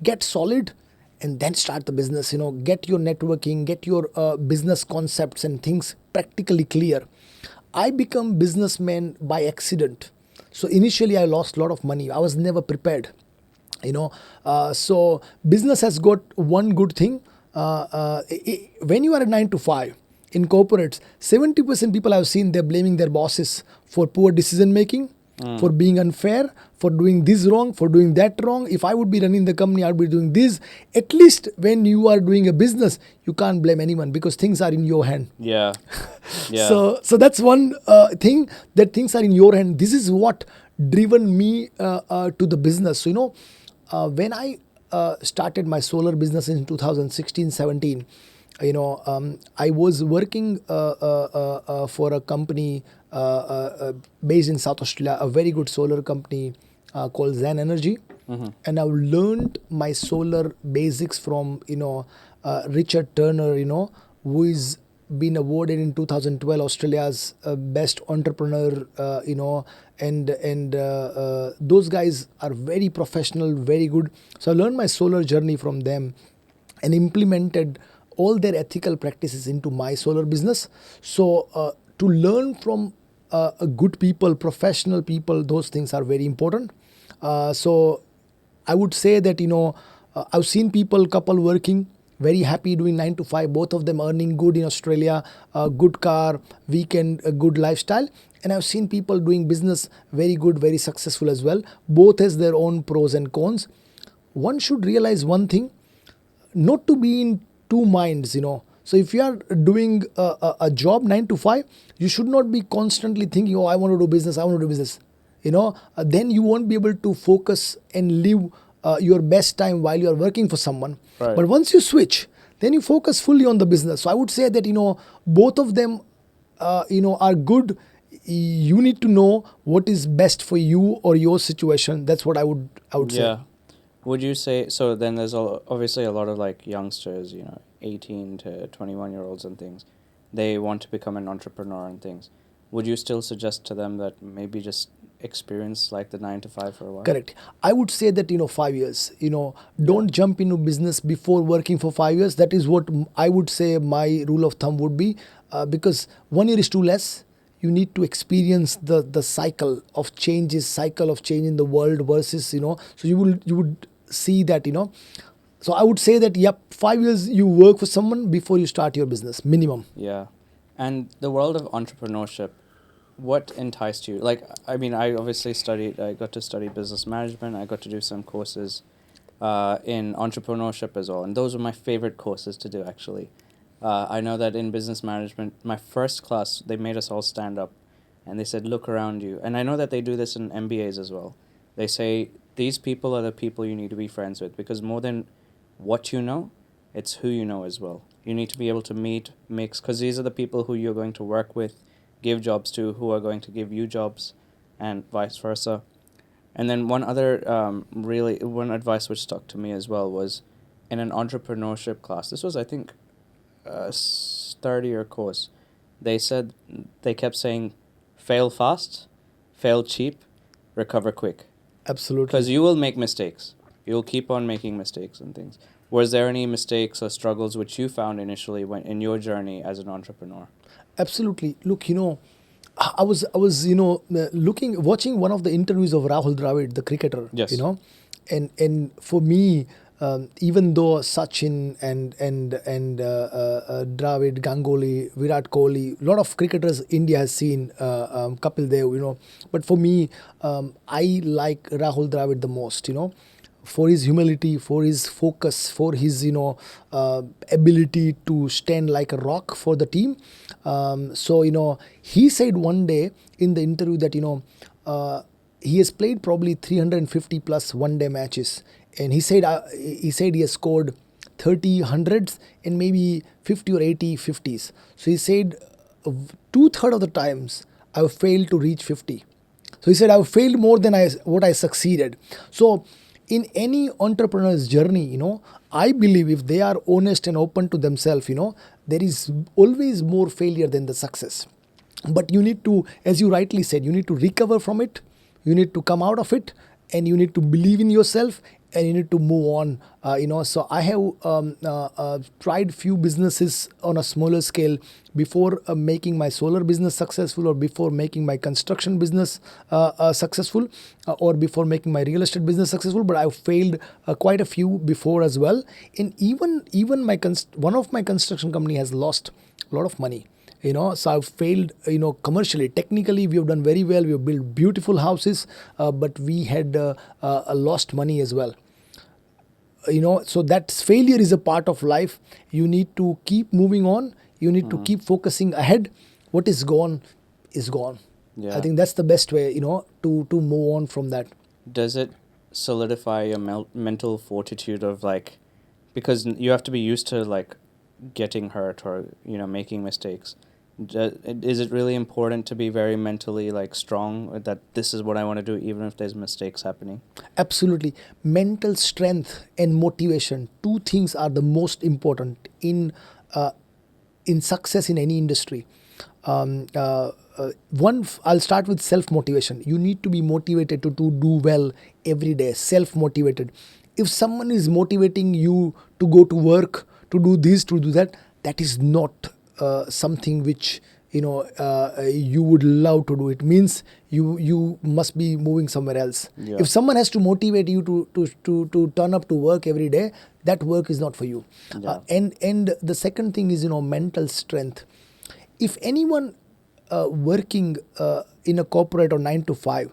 get solid, and then start the business. Get your networking, get your business concepts and things practically clear. I become businessman by accident. So initially I lost a lot of money. I was never prepared. So business has got one good thing. When you are at 9 to 5 in corporates, 70% people I've seen, they're blaming their bosses for poor decision making, for being unfair, for doing this wrong, for doing that wrong. If I would be running the company, I'd be doing this. At least when you are doing a business, you can't blame anyone because things are in your hand. Yeah. Yeah. So that's one thing, that things are in your hand. This is what driven me to the business. So, when I started my solar business in 2016-17, I was working for a company based in South Australia, a very good solar company called Zain Energy. And I've learned my solar basics from, Richard Turner, who is been awarded in 2012 Australia's best entrepreneur, and those guys are very professional, very good. So I learned my solar journey from them and implemented all their ethical practices into my solar business. So to learn from good people, professional people, those things are very important. So I would say that, I've seen couple working, very happy doing 9 to 5, both of them earning good in Australia, a good car, weekend, a good lifestyle. And I've seen people doing business very good, very successful as well. Both has their own pros and cons. One should realize one thing, not to be in two minds. So if you are doing a job 9 to 5, you should not be constantly thinking, oh, I want to do business, I want to do business. Then you won't be able to focus and live your best time while you are working for someone. Right. But once you switch, then you focus fully on the business. So I would say that, both of them, are good. You need to know what is best for you or your situation. That's what I would say. Yeah. Would you say, so then there's obviously a lot of like youngsters, 18 to 21-year-olds and things. They want to become an entrepreneur and things. Would you still suggest to them that maybe just experience like the 9 to 5 for a while? Correct. I would say that, 5 years, don't jump into business before working for 5 years. That is what I would say my rule of thumb would be, because 1 year is too less. You need to experience the cycle of change in the world versus, so you would see that, so I would say that, 5 years you work for someone before you start your business, minimum. Yeah. And the world of entrepreneurship, what enticed you? Like, I mean, I obviously got to study business management. I got to do some courses in entrepreneurship as well. And those were my favorite courses to do, actually. I know that in business management, my first class, they made us all stand up and they said, look around you. And I know that they do this in MBAs as well. They say, these people are the people you need to be friends with, because more than what you know, it's who you know as well. You need to be able to mix, because these are the people who you're going to work with, give jobs to, who are going to give you jobs, and vice versa. And then one other one advice which stuck to me as well was in an entrepreneurship class. This was, I think, a third-year course. They kept saying, fail fast, fail cheap, recover quick. Absolutely. Because you will make mistakes. You'll keep on making mistakes and things. Was there any mistakes or struggles which you found initially in your journey as an entrepreneur? Absolutely. Look, I was watching one of the interviews of Rahul Dravid, the cricketer. Yes. And for me, even though Sachin and Dravid, Ganguly, Virat Kohli, a lot of cricketers India has seen, Kapil Dev, but for me, I like Rahul Dravid the most, for his humility, for his focus, for his, ability to stand like a rock for the team. So, he said one day in the interview that, he has played probably 350 plus one-day matches. And he said he has scored 30 hundreds and maybe 50 or 80 50s. So he said 2/3 of the times I've failed to reach 50. So he said I've failed more than what I succeeded. So in any entrepreneur's journey, I believe if they are honest and open to themselves, there is always more failure than the success. But you need to, as you rightly said, you need to recover from it. You need to come out of it, and you need to believe in yourself and you need to move on. So I have tried few businesses on a smaller scale before making my solar business successful, or before making my construction business successful, or before making my real estate business successful. But I've failed quite a few before as well. And even my one of my construction company has lost a lot of money. So I've failed, commercially. Technically, we have done very well. We have built beautiful houses, but we had lost money as well. So that failure is a part of life. You need to keep moving on. You need to keep focusing ahead. What is gone is gone. Yeah. I think that's the best way, to move on from that. Does it solidify your mental fortitude of like, because you have to be used to like getting hurt or making mistakes. Is it really important to be very mentally like strong that this is what I want to do even if there's mistakes happening? Absolutely. Mental strength and motivation, two things are the most important in success in any industry. I'll start with self-motivation. You need to be motivated to do well every day, self-motivated. If someone is motivating you to go to work, to do this, to do that, that is not something which you would love to do. It means you must be moving somewhere else. Yeah. If someone has to motivate you to turn up to work every day, that work is not for you. Yeah. And the second thing is mental strength. If anyone working in a corporate or 9 to 5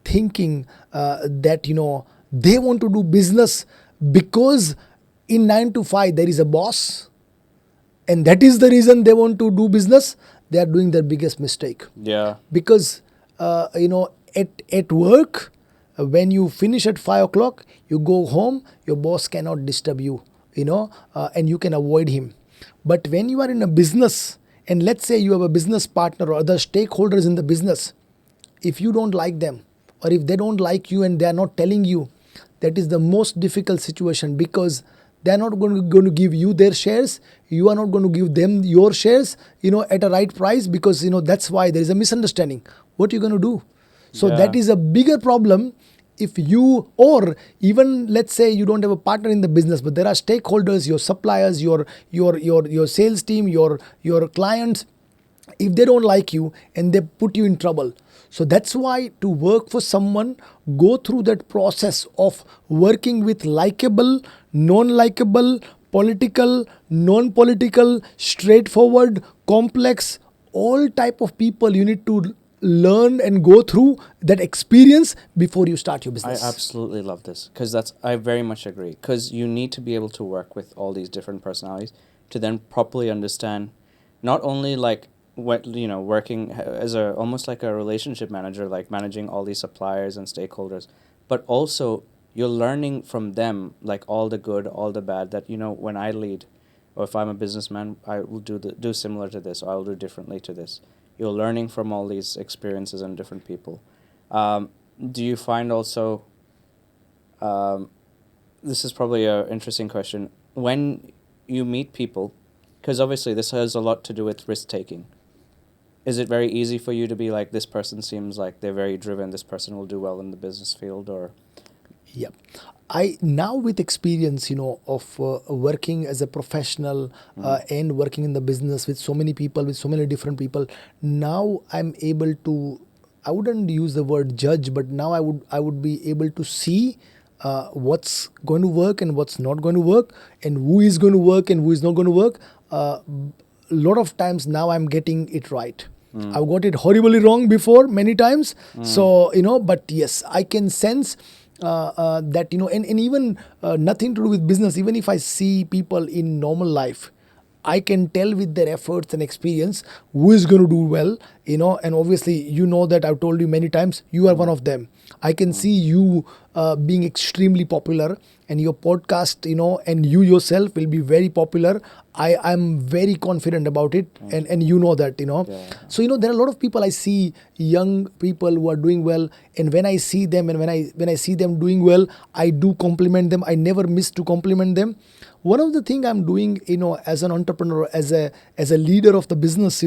thinking that they want to do business because in 9 to 5 there is a boss, and that is the reason they want to do business, they are doing their biggest mistake. Yeah. Because at work, when you finish at 5 o'clock, you go home, your boss cannot disturb you, and you can avoid him. But when you are in a business, and let's say you have a business partner or other stakeholders in the business, if you don't like them, or if they don't like you and they are not telling you, that is the most difficult situation, because they are not going to give you their shares. You are not going to give them your shares, at a right price, because, that's why there is a misunderstanding. What are you going to do? So that is a bigger problem. If you, or even let's say you don't have a partner in the business, but there are stakeholders, your suppliers, your sales team, your clients, if they don't like you and they put you in trouble. So that's why to work for someone, go through that process of working with likable, non-likable, political, non-political, straightforward, complex, all type of people. You need to learn and go through that experience before you start your business. I absolutely love this, because I very much agree, because you need to be able to work with all these different personalities to then properly understand not only like what working as almost like a relationship manager, like managing all these suppliers and stakeholders, but also you're learning from them, like all the good, all the bad, that when I lead, or if I'm a businessman, I will do similar to this, or I will do differently to this. You're learning from all these experiences and different people. Do you find also, this is probably an interesting question, when you meet people, because obviously this has a lot to do with risk-taking, is it very easy for you to be like, this person seems like they're very driven, this person will do well in the business field, or? Yeah. I now, with experience, of working as a professional and working in the business with so many people, with so many different people, now I'm able to, I wouldn't use the word judge, but now I would be able to see what's going to work and what's not going to work, and who is going to work and who is not going to work. A lot of times now I'm getting it right. I've got it horribly wrong before many times. So, but yes, I can sense that, and even nothing to do with business. Even if I see people in normal life, I can tell with their efforts and experience who is going to do well, and obviously, that I've told you many times, you are one of them. I can see you being extremely popular, and your podcast, and you yourself will be very popular. I'm very confident about it, and that, Yeah. So, there are a lot of people I see, young people who are doing well, and when I see them and when I see them doing well, I do compliment them. I never miss to compliment them. One of the things I'm doing, as an entrepreneur, as a leader of the business,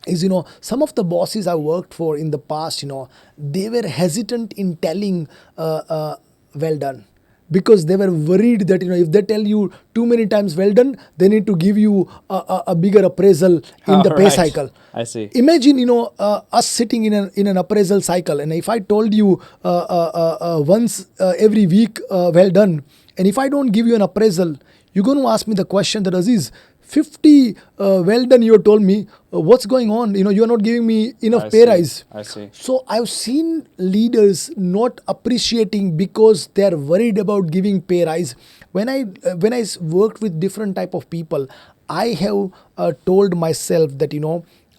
is, some of the bosses I worked for in the past, they were hesitant in telling, well done. because they were worried that if they tell you too many times well done, they need to give you a bigger appraisal in the pay Right. cycle. I see. Imagine us sitting in an appraisal cycle, and if I told you once every week well done, and if I don't give you an appraisal, you're going to ask me the question that, Aziz, 50 well done you told me, what's going on? You're not giving me enough I pay see. rise. I see. So I've seen leaders not appreciating because they're worried about giving pay rise. When I worked with different type of people, I have told myself that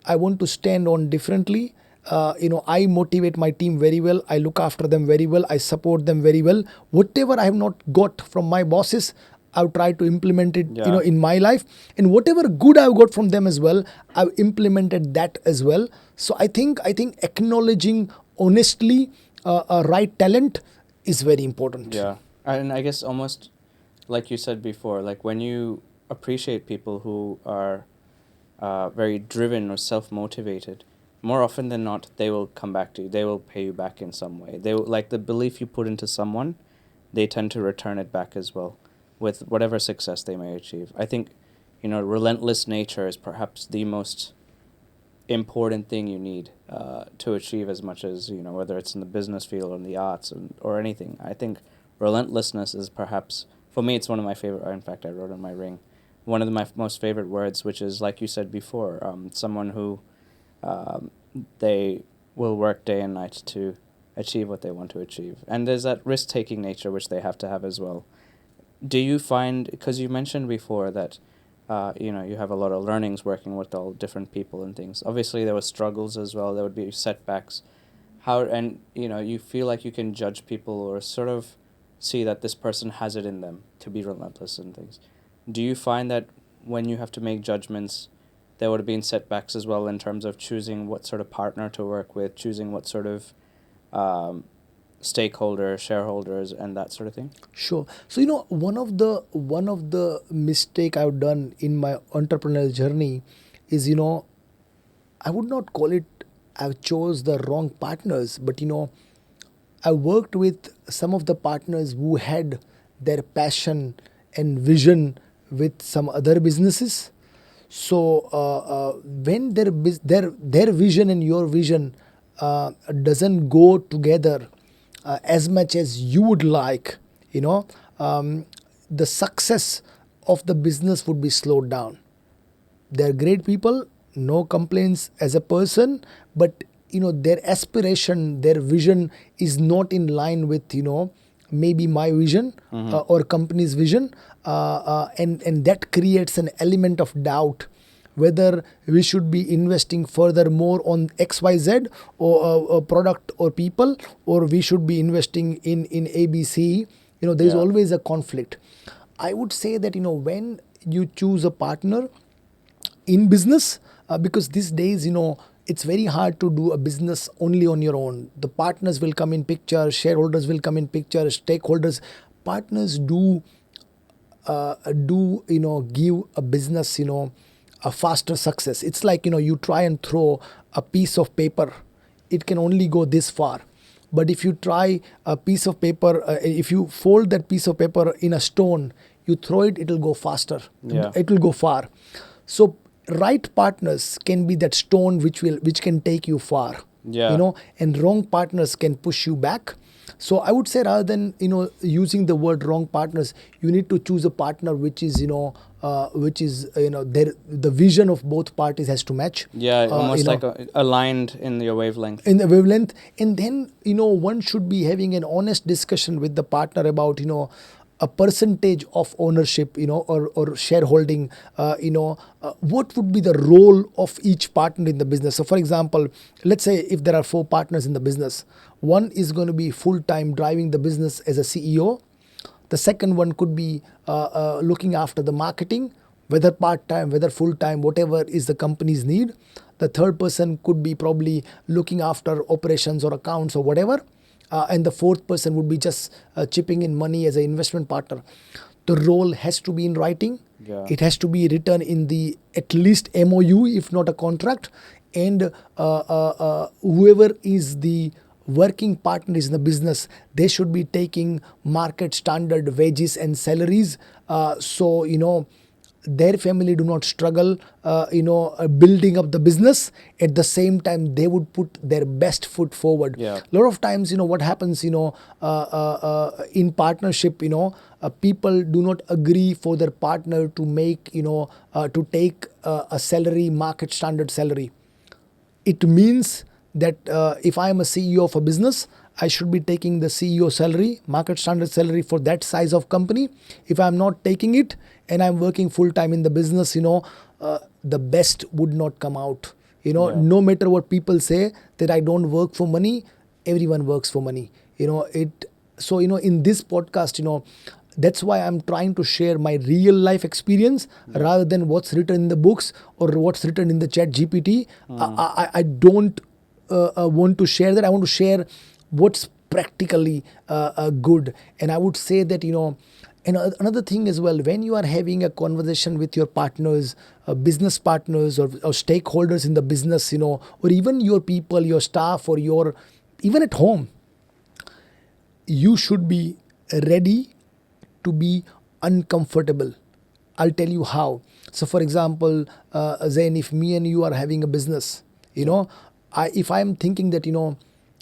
I want to stand on differently. I motivate my team very well. I look after them very well. I support them very well. Whatever I have not got from my bosses, I've tried to implement it, Yeah. in my life, and whatever good I've got from them as well, I've implemented that as well. So I think acknowledging honestly right talent is very important. Yeah. And I guess almost like you said before, like when you appreciate people who are very driven or self-motivated, more often than not, they will come back to you. They will pay you back in some way. They will, like the belief you put into someone, they tend to return it back as well with whatever success they may achieve. I think, relentless nature is perhaps the most important thing you need to achieve as much as, whether it's in the business field or in the arts or anything. I think relentlessness is perhaps, for me, it's one of my favorite, in fact, I wrote on my ring, one of my most favorite words, which is, like you said before, someone who they will work day and night to achieve what they want to achieve. And there's that risk-taking nature which they have to have as well. Do you find, because you mentioned before that, you have a lot of learnings working with all different people and things. Obviously, there were struggles as well. There would be setbacks. You feel like you can judge people or sort of see that this person has it in them to be relentless and things. Do you find that when you have to make judgments, there would have been setbacks as well in terms of choosing what sort of partner to work with, choosing what sort of stakeholders, shareholders, and that sort of thing? Sure. So one of the mistake I've done in my entrepreneurial journey is I would not call it I've chose the wrong partners, but I worked with some of the partners who had their passion and vision with some other businesses. So when their vision and your vision doesn't go together as much as you would like, the success of the business would be slowed down. They're great people, no complaints as a person, but their aspiration, their vision is not in line with maybe my vision or company's vision, and that creates an element of doubt whether we should be investing further more on XYZ or a product or people, or we should be investing in ABC. There is Yeah. always a conflict. I would say that when you choose a partner in business, because these days it's very hard to do a business only on your own. The partners will come in picture, shareholders will come in picture, stakeholders. Partners do give a business a faster success. It's like you try and throw a piece of paper, it can only go this far. But if you try a piece of paper, if you fold that piece of paper in a stone, you throw it, it'll go faster. Yeah. It will go far. So right partners can be that stone which can take you far. Yeah. And wrong partners can push you back. So I would say, rather than using the word wrong partners, you need to choose a partner which is the vision of both parties has to match. Yeah, almost you know, like aligned in your wavelength. in the wavelength. And then one should be having an honest discussion with the partner about a percentage of ownership, or shareholding, what would be the role of each partner in the business. So for example, let's say if there are 4 partners in the business, one is going to be full-time driving the business as a CEO. The second one could be looking after the marketing, whether part-time, whether full-time, whatever is the company's need. The third person could be probably looking after operations or accounts or whatever. And the fourth person would be just chipping in money as an investment partner. The role has to be in writing. Yeah. It has to be written in the at least MOU, if not a contract. And whoever is the working partners in the business, they should be taking market standard wages and salaries. So, their family do not struggle, building up the business. At the same time, they would put their best foot forward. Yeah. A lot of times, what happens, in partnership, people do not agree for their partner to make, to take a salary, market standard salary. It means that if I am a CEO of a business, I should be taking the CEO salary, market standard salary for that size of company. If I'm not taking it and I'm working full time in the business, the best would not come out. No matter what people say that I don't work for money, everyone works for money. So, in this podcast, that's why I'm trying to share my real life experience rather than what's written in the books or what's written in the chat GPT. I don't want to share that. I want to share what's practically good. And I would say that, and another thing as well, when you are having a conversation with your partners, business partners or stakeholders in the business, or even your people, your staff, or even at home, you should be ready to be uncomfortable. I'll tell you how. So, for example, Zain, if me and you are having a business, if I'm thinking that,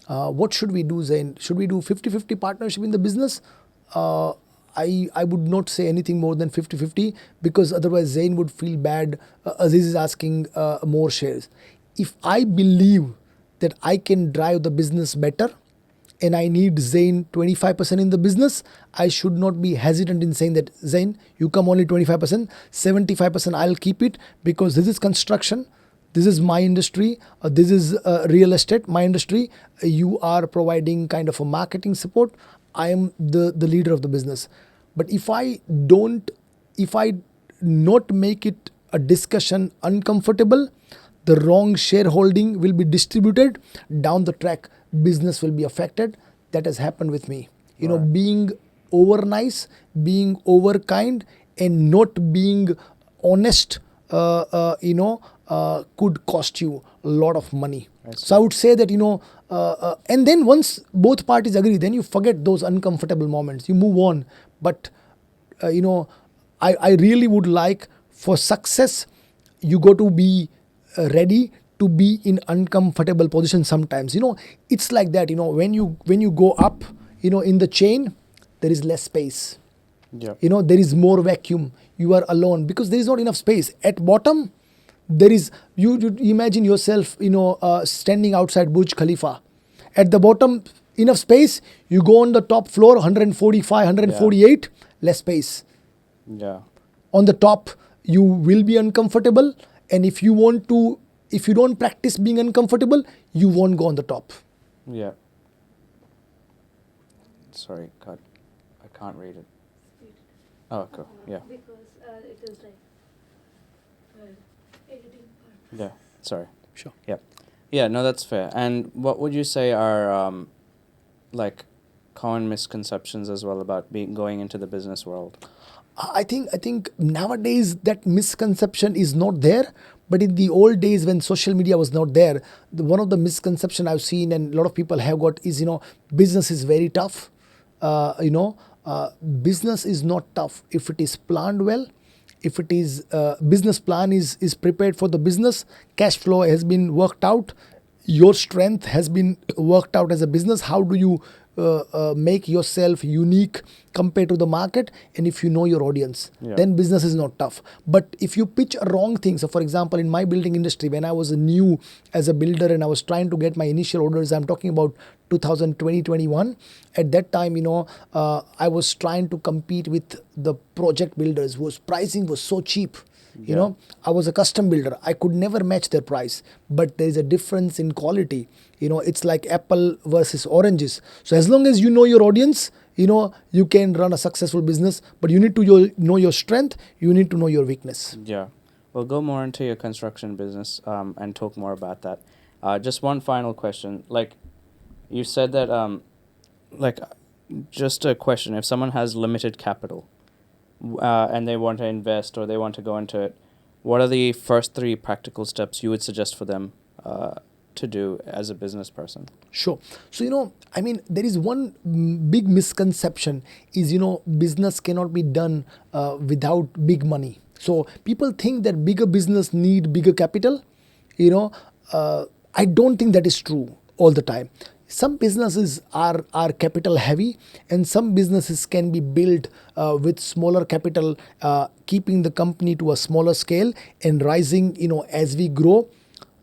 what should we do, Zain? Should we do 50-50 partnership in the business? I would not say anything more than 50-50 because otherwise Zain would feel bad. Aziz is asking more shares. If I believe that I can drive the business better, and I need Zain 25% in the business, I should not be hesitant in saying that, Zain, you come only 25%, 75% I'll keep it because this is construction, this is my industry, this is real estate, my industry. You are providing kind of a marketing support. I am the leader of the business. But if I not make it a discussion uncomfortable, the wrong shareholding will be distributed down the track. Business will be affected. That has happened with me. Right. Being over nice, being over kind, and not being honest, could cost you a lot of money. So I would say that, and then once both parties agree, then you forget those uncomfortable moments. You move on. But, I really would like for success, you got to be ready to be in uncomfortable position sometimes. It's like that, when you go up, in the chain, there is less space. Yeah. There is more vacuum. You are alone because there is not enough space. At bottom, there is, you imagine yourself, standing outside Burj Khalifa. At the bottom, enough space. You go on the top floor, 145, 148, less space. Yeah. On the top, you will be uncomfortable. And if you don't practice being uncomfortable, you won't go on the top. Yeah. Sorry, cut. I can't read it. Oh, cool. Yeah. Because it is like editing part. Yeah. Sorry. Sure. Yeah. Yeah. No, that's fair. And what would you say are like common misconceptions as well about going into the business world? I think nowadays that misconception is not there. But in the old days when social media was not there, one of the misconception I've seen and a lot of people have got is, business is very tough. Business is not tough if it is planned well. If it is business plan is prepared for the business, cash flow has been worked out, your strength has been worked out as a business. How do you make yourself unique compared to the market? And if you know your audience, then business is not tough. But if you pitch a wrong thing, so for example, in my building industry, when I was new as a builder and I was trying to get my initial orders, I'm talking about 2020-21. At that time, I was trying to compete with the project builders whose pricing was so cheap. I was a custom builder. I could never match their price, but there is a difference in quality. It's like apple versus oranges. So as long as you know your audience, you can run a successful business, but you need to know your strength. You need to know your weakness. Yeah. We'll go more into your construction business and talk more about that. Just one final question. Like you said that, just a question. If someone has limited capital, and they want to invest or they want to go into it, what are the first 3 practical steps you would suggest for them to do as a business person? Sure. So, I mean, there is one big misconception is, business cannot be done without big money. So people think that bigger business need bigger capital. I don't think that is true all the time. Some businesses are capital heavy, and some businesses can be built with smaller capital, keeping the company to a smaller scale and rising, as we grow.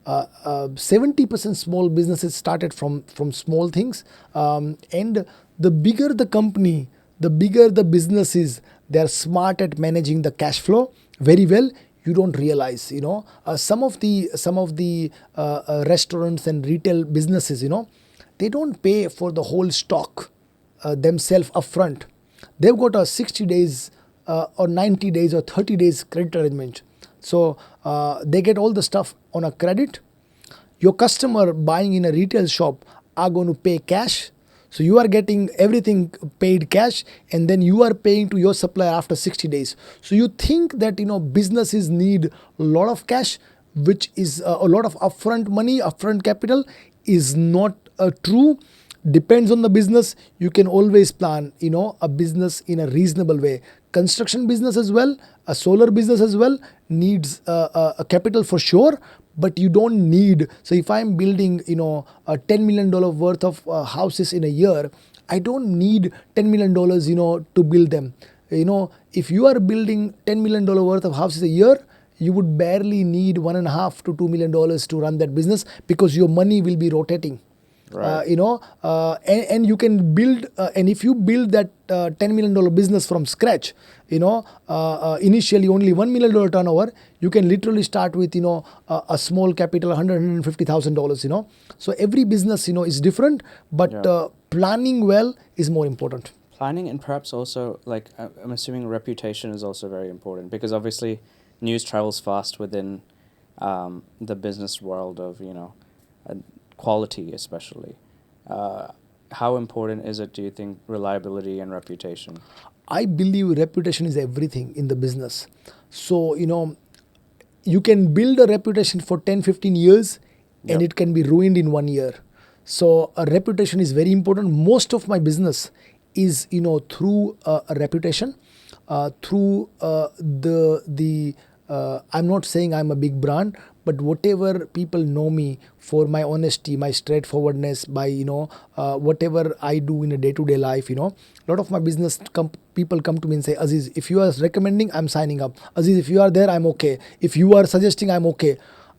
70% small businesses started from small things, and the bigger the company, the bigger the business is. They're smart at managing the cash flow very well. You don't realize, some of the restaurants and retail businesses, they don't pay for the whole stock themselves upfront. They've got a 60 days or 90 days or 30 days credit arrangement. So they get all the stuff on a credit. Your customer buying in a retail shop are going to pay cash. So you are getting everything paid cash, and then you are paying to your supplier after 60 days. So you think that, businesses need a lot of cash, which is a lot of upfront money, upfront capital, is not true. Depends on the business. You can always plan, a business in a reasonable way. Construction business as well, a solar business as well needs a capital for sure, but you don't need. So if I'm building, a $10 million worth of houses in a year, I don't need $10 million, to build them. If you are building $10 million worth of houses a year, you would barely need $1.5 to $2 million to run that business, because your money will be rotating. Right. And you can build, and if you build that $10 million business from scratch, initially only $1 million turnover, you can literally start with, a small capital, $150,000, So every business, is different, but planning well is more important. Planning, and perhaps also, like, I'm assuming reputation is also very important, because obviously news travels fast within the business world of, quality especially. How important is it, do you think, reliability and reputation? I believe reputation is everything in the business. So, you can build a reputation for 10, 15 years and it can be ruined in 1 year. So a reputation is very important. Most of my business is, through a reputation, through I'm not saying I'm a big brand, but whatever people know me for my honesty, my straightforwardness, by, whatever I do in a day-to-day life, a lot of my business people come to me and say, Aziz, if you are recommending, I'm signing up. Aziz, if you are there, I'm okay. If you are suggesting, I'm okay.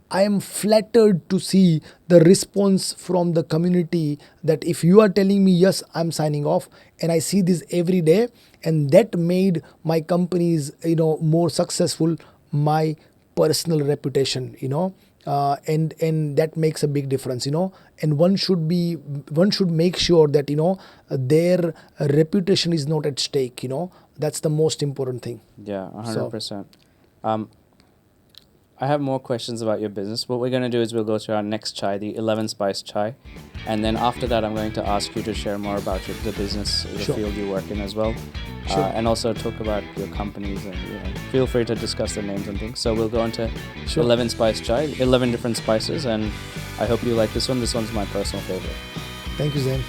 I am flattered to see the response from the community that if you are telling me, yes, I'm signing off, and I see this every day, and that made my companies, more successful, my personal reputation, and that makes a big difference, and one should make sure that, their reputation is not at stake, that's the most important thing. Yeah, 100%. I have more questions about your business. What we're going to do is we'll go to our next chai, the 11 Spice Chai. And then after that, I'm going to ask you to share more about the business, the Sure. field you work in as well. Sure. And also talk about your companies, and feel free to discuss the names and things. So we'll go into Sure. 11 Spice Chai, 11 different spices. And I hope you like this one. This one's my personal favorite. Thank you, Zain.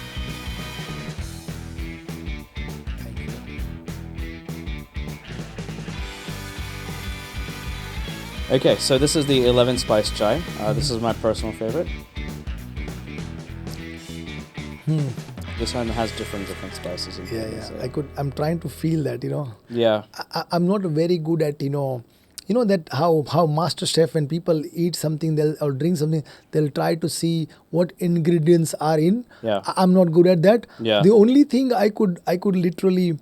Okay, so this is the 11 Spice Chai. This is my personal favorite. This one has different spices. And Yeah, things, yeah. I'm trying to feel that, Yeah. I'm not very good at, that how master chef, when people eat something or drink something, they'll try to see what ingredients are in. Yeah. I'm not good at that. Yeah. The only thing I could literally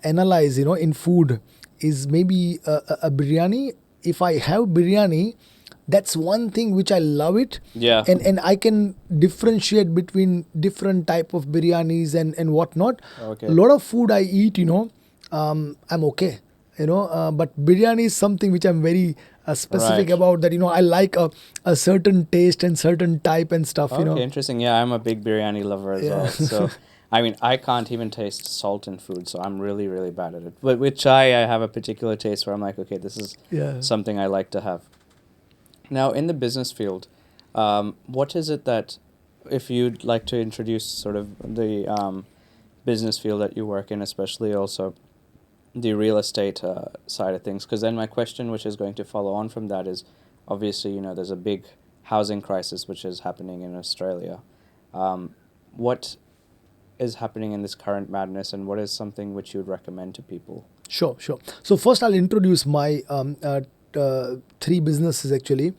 analyze, in food is maybe a biryani. If I have biryani, that's one thing which I love it. Yeah. And I can differentiate between different type of biryanis and whatnot. Okay. A lot of food I eat, I'm okay. But biryani is something which I'm very specific Right. about, that, I like a certain taste and certain type and stuff, Okay, interesting. Yeah, I'm a big biryani lover as well. So, I mean, I can't even taste salt in food, so I'm really, really bad at it. But with chai, I have a particular taste where I'm like, okay, this is Yeah. something I like to have. Now, in the business field, What is it that, if you'd like to introduce sort of the business field that you work in, especially also the real estate side of things, because then my question, which is going to follow on from that, is obviously, there's a big housing crisis which is happening in Australia. What is happening in this current madness, and what is something which you would recommend to people? Sure. So first, I'll introduce my three businesses actually.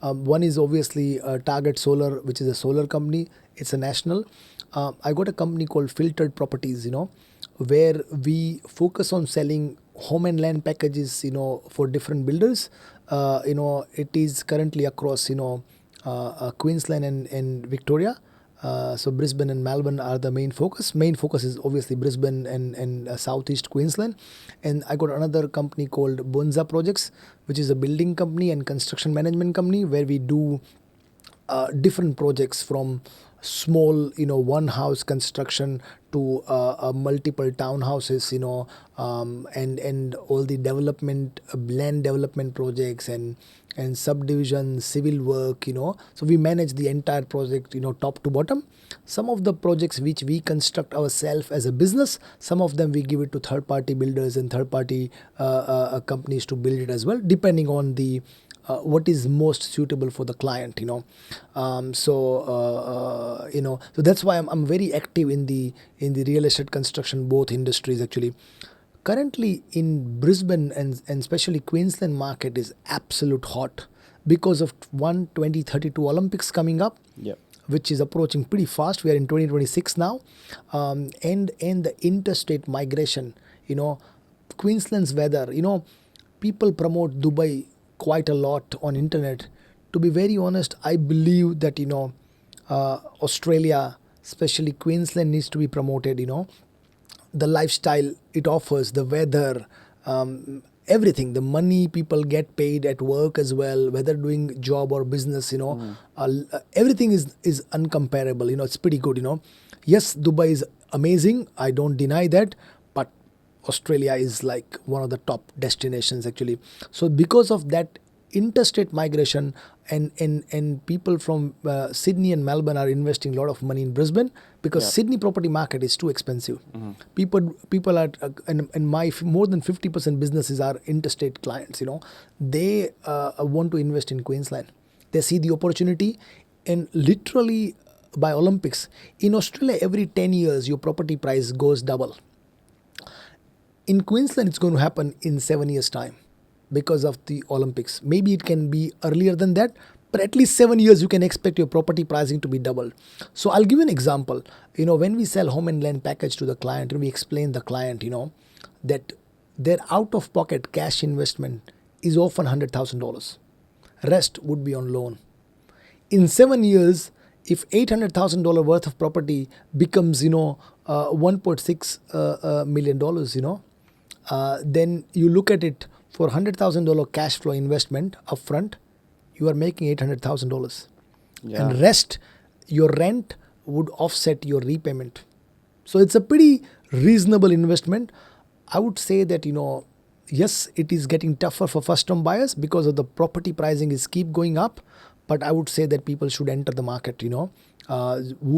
One is obviously Target Solar, which is a solar company. It's a national. I got a company called Filtered Properties, where we focus on selling home and land packages, for different builders. It is currently across, Queensland and Victoria. So Brisbane and Melbourne are the main focus. Main focus is obviously Brisbane and Southeast Queensland. And I got another company called Bonza Projects, which is a building company and construction management company where we do different projects from small, one house construction to multiple townhouses, and all the development, land development projects and subdivisions, civil work, So we manage the entire project, top to bottom. Some of the projects which we construct ourselves as a business, some of them we give it to third-party builders and third-party companies to build it as well, depending on the what is most suitable for the client, so that's why I'm very active in the real estate construction, both industries actually. Currently in Brisbane and especially Queensland market is absolute hot because of 2032 Olympics coming up. Yep. Which is approaching pretty fast. We are in 2026 now, and the interstate migration. Queensland's weather. People promote Dubai quite a lot on internet. To be very honest, I believe that Australia, especially Queensland, needs to be promoted. The lifestyle it offers, the weather, everything, the money people get paid at work as well, whether doing job or business, everything is uncomparable. It's pretty good. Yes, Dubai is amazing. I don't deny that, but Australia is like one of the top destinations actually. So because of that interstate migration and people from Sydney and Melbourne are investing a lot of money in Brisbane because Sydney property market is too expensive. People are and my more than 50% businesses are interstate clients. They want to invest in Queensland. They see the opportunity, and literally by Olympics in Australia every 10 years your property price goes double. In Queensland it's going to happen in 7 years time because of the Olympics. Maybe it can be earlier than that, but at least 7 years you can expect your property pricing to be doubled. So I'll give you an example. When we sell home and land package to the client, we explain the client, that their out-of-pocket cash investment is often $100,000. Rest would be on loan. In 7 years, if $800,000 worth of property becomes, $1.6 million, then you look at it, for $100,000 cash flow investment upfront, you are making $800,000. And rest, your rent would offset your repayment. So it's a pretty reasonable investment. I would say that, yes, it is getting tougher for first-time buyers because of the property pricing is keep going up. But I would say that people should enter the market, who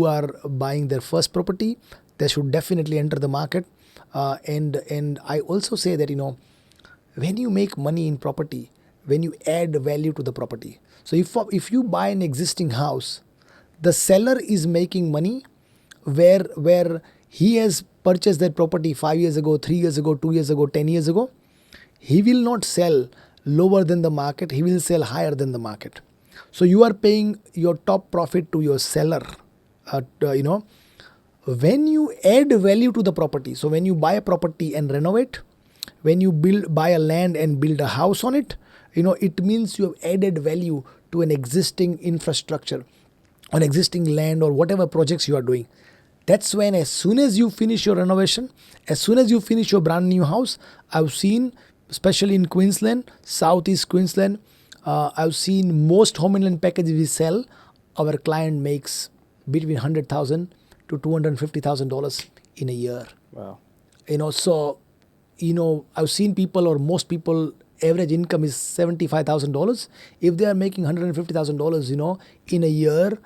are buying their first property, they should definitely enter the market. And I also say that, when you make money in property, when you add value to the property. So if you buy an existing house, the seller is making money where he has purchased that property 5 years ago, 3 years ago, 2 years ago, 10 years ago. He will not sell lower than the market. He will sell higher than the market. So you are paying your top profit to your seller. When you add value to the property, so when you buy a property and renovate, when you buy a land and build a house on it, it means you have added value to an existing infrastructure, on existing land or whatever projects you are doing. That's when as soon as you finish your renovation, as soon as you finish your brand new house, I've seen, especially in Queensland, Southeast Queensland, I've seen most home and land packages we sell, our client makes between $100,000 to $250,000 in a year. Wow. So, I've seen people or most people average income is $75,000. If they are making $150,000, in a year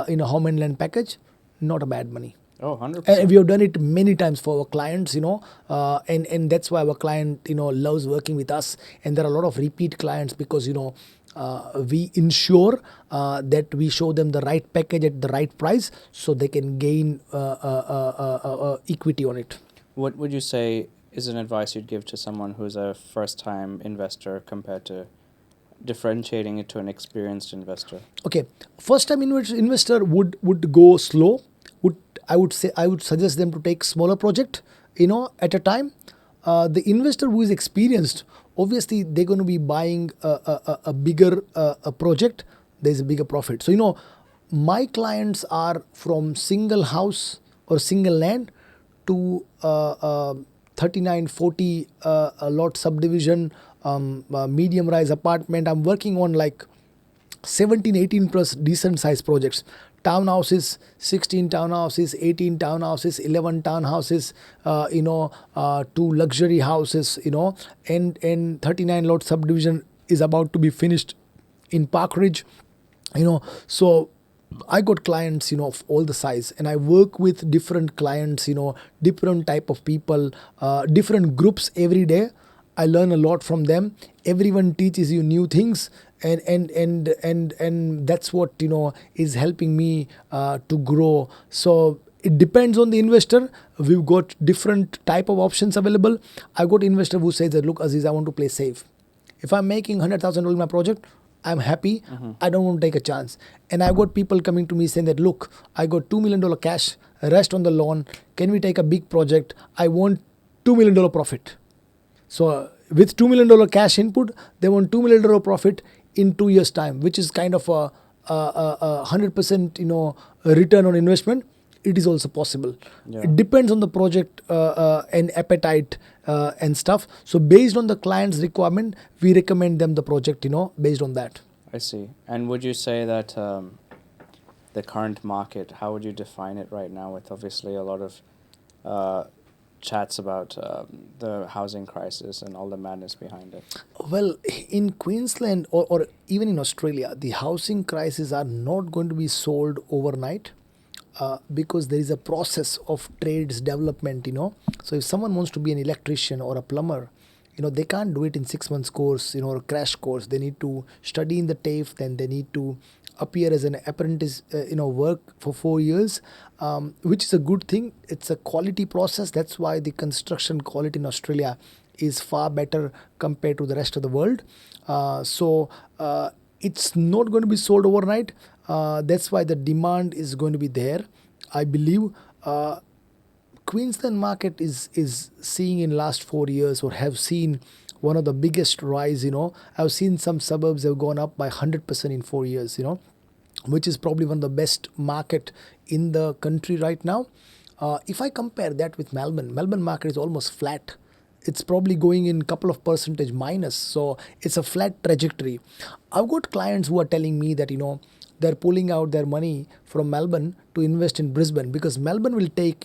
in a home and land package, not a bad money. Oh, 100%. And we have done it many times for our clients, and that's why our client, loves working with us. And there are a lot of repeat clients because, we ensure that we show them the right package at the right price so they can gain equity on it. What would you say is an advice you'd give to someone who's a first-time investor compared to differentiating it to an experienced investor? Okay, first time investor would go slow. I would suggest them to take smaller project, at a time. The investor who is experienced, obviously they're going to be buying a bigger project. There's a bigger profit. So my clients are from single house or single land to 39, 40 lot subdivision, medium rise apartment. I'm working on like 17, 18 plus decent size projects. Townhouses, 16 townhouses, 18 townhouses, 11 townhouses, 2 luxury houses, and 39 lot subdivision is about to be finished in Park Ridge, So I got clients, of all the size, and I work with different clients, different type of people, different groups every day. I learn a lot from them. Everyone teaches you new things, and that's what is helping me to grow. So it depends on the investor. We've got different type of options available. I got investor who says that, look, Aziz, I want to play safe. If I'm making $100,000 in my project, I'm happy. I don't want to take a chance. And I've got people coming to me saying that, look, I got $2 million cash, rest on the lawn. Can we take a big project? I want $2 million profit. So with $2 million cash input, they want $2 million profit in 2 years' time, which is kind of a 100% return on investment. It is also possible. Yeah. It depends on the project and appetite and stuff. So based on the client's requirement, we recommend them the project, based on that. I see. And would you say that the current market, how would you define it right now with obviously a lot of chats about the housing crisis and all the madness behind it? Well, in Queensland or even in Australia, the housing crises are not going to be solved overnight. Because there is a process of trades development, So if someone wants to be an electrician or a plumber, they can't do it in 6 months course, or a crash course. They need to study in the TAFE, then they need to appear as an apprentice, work for 4 years, which is a good thing. It's a quality process. That's why the construction quality in Australia is far better compared to the rest of the world. So it's not going to be sold overnight. That's why the demand is going to be there. I believe Queensland market is seeing in last 4 years or have seen one of the biggest rise. I've seen some suburbs have gone up by 100% in 4 years. Which is probably one of the best market in the country right now. If I compare that with Melbourne market is almost flat. It's probably going in a couple of percentage minus. So it's a flat trajectory. I've got clients who are telling me that, they're pulling out their money from Melbourne to invest in Brisbane because Melbourne will take,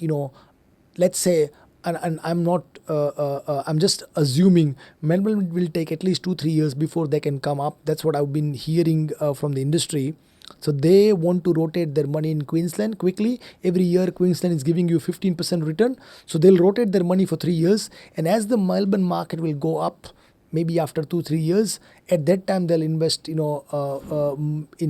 let's say, and I'm not, I'm just assuming Melbourne will take at least 2-3 years before they can come up. That's what I've been hearing from the industry. So they want to rotate their money in Queensland quickly. Every year Queensland is giving you 15% return. So they'll rotate their money for 3 years. And as the Melbourne market will go up, maybe after 2-3 years, at that time they'll invest, in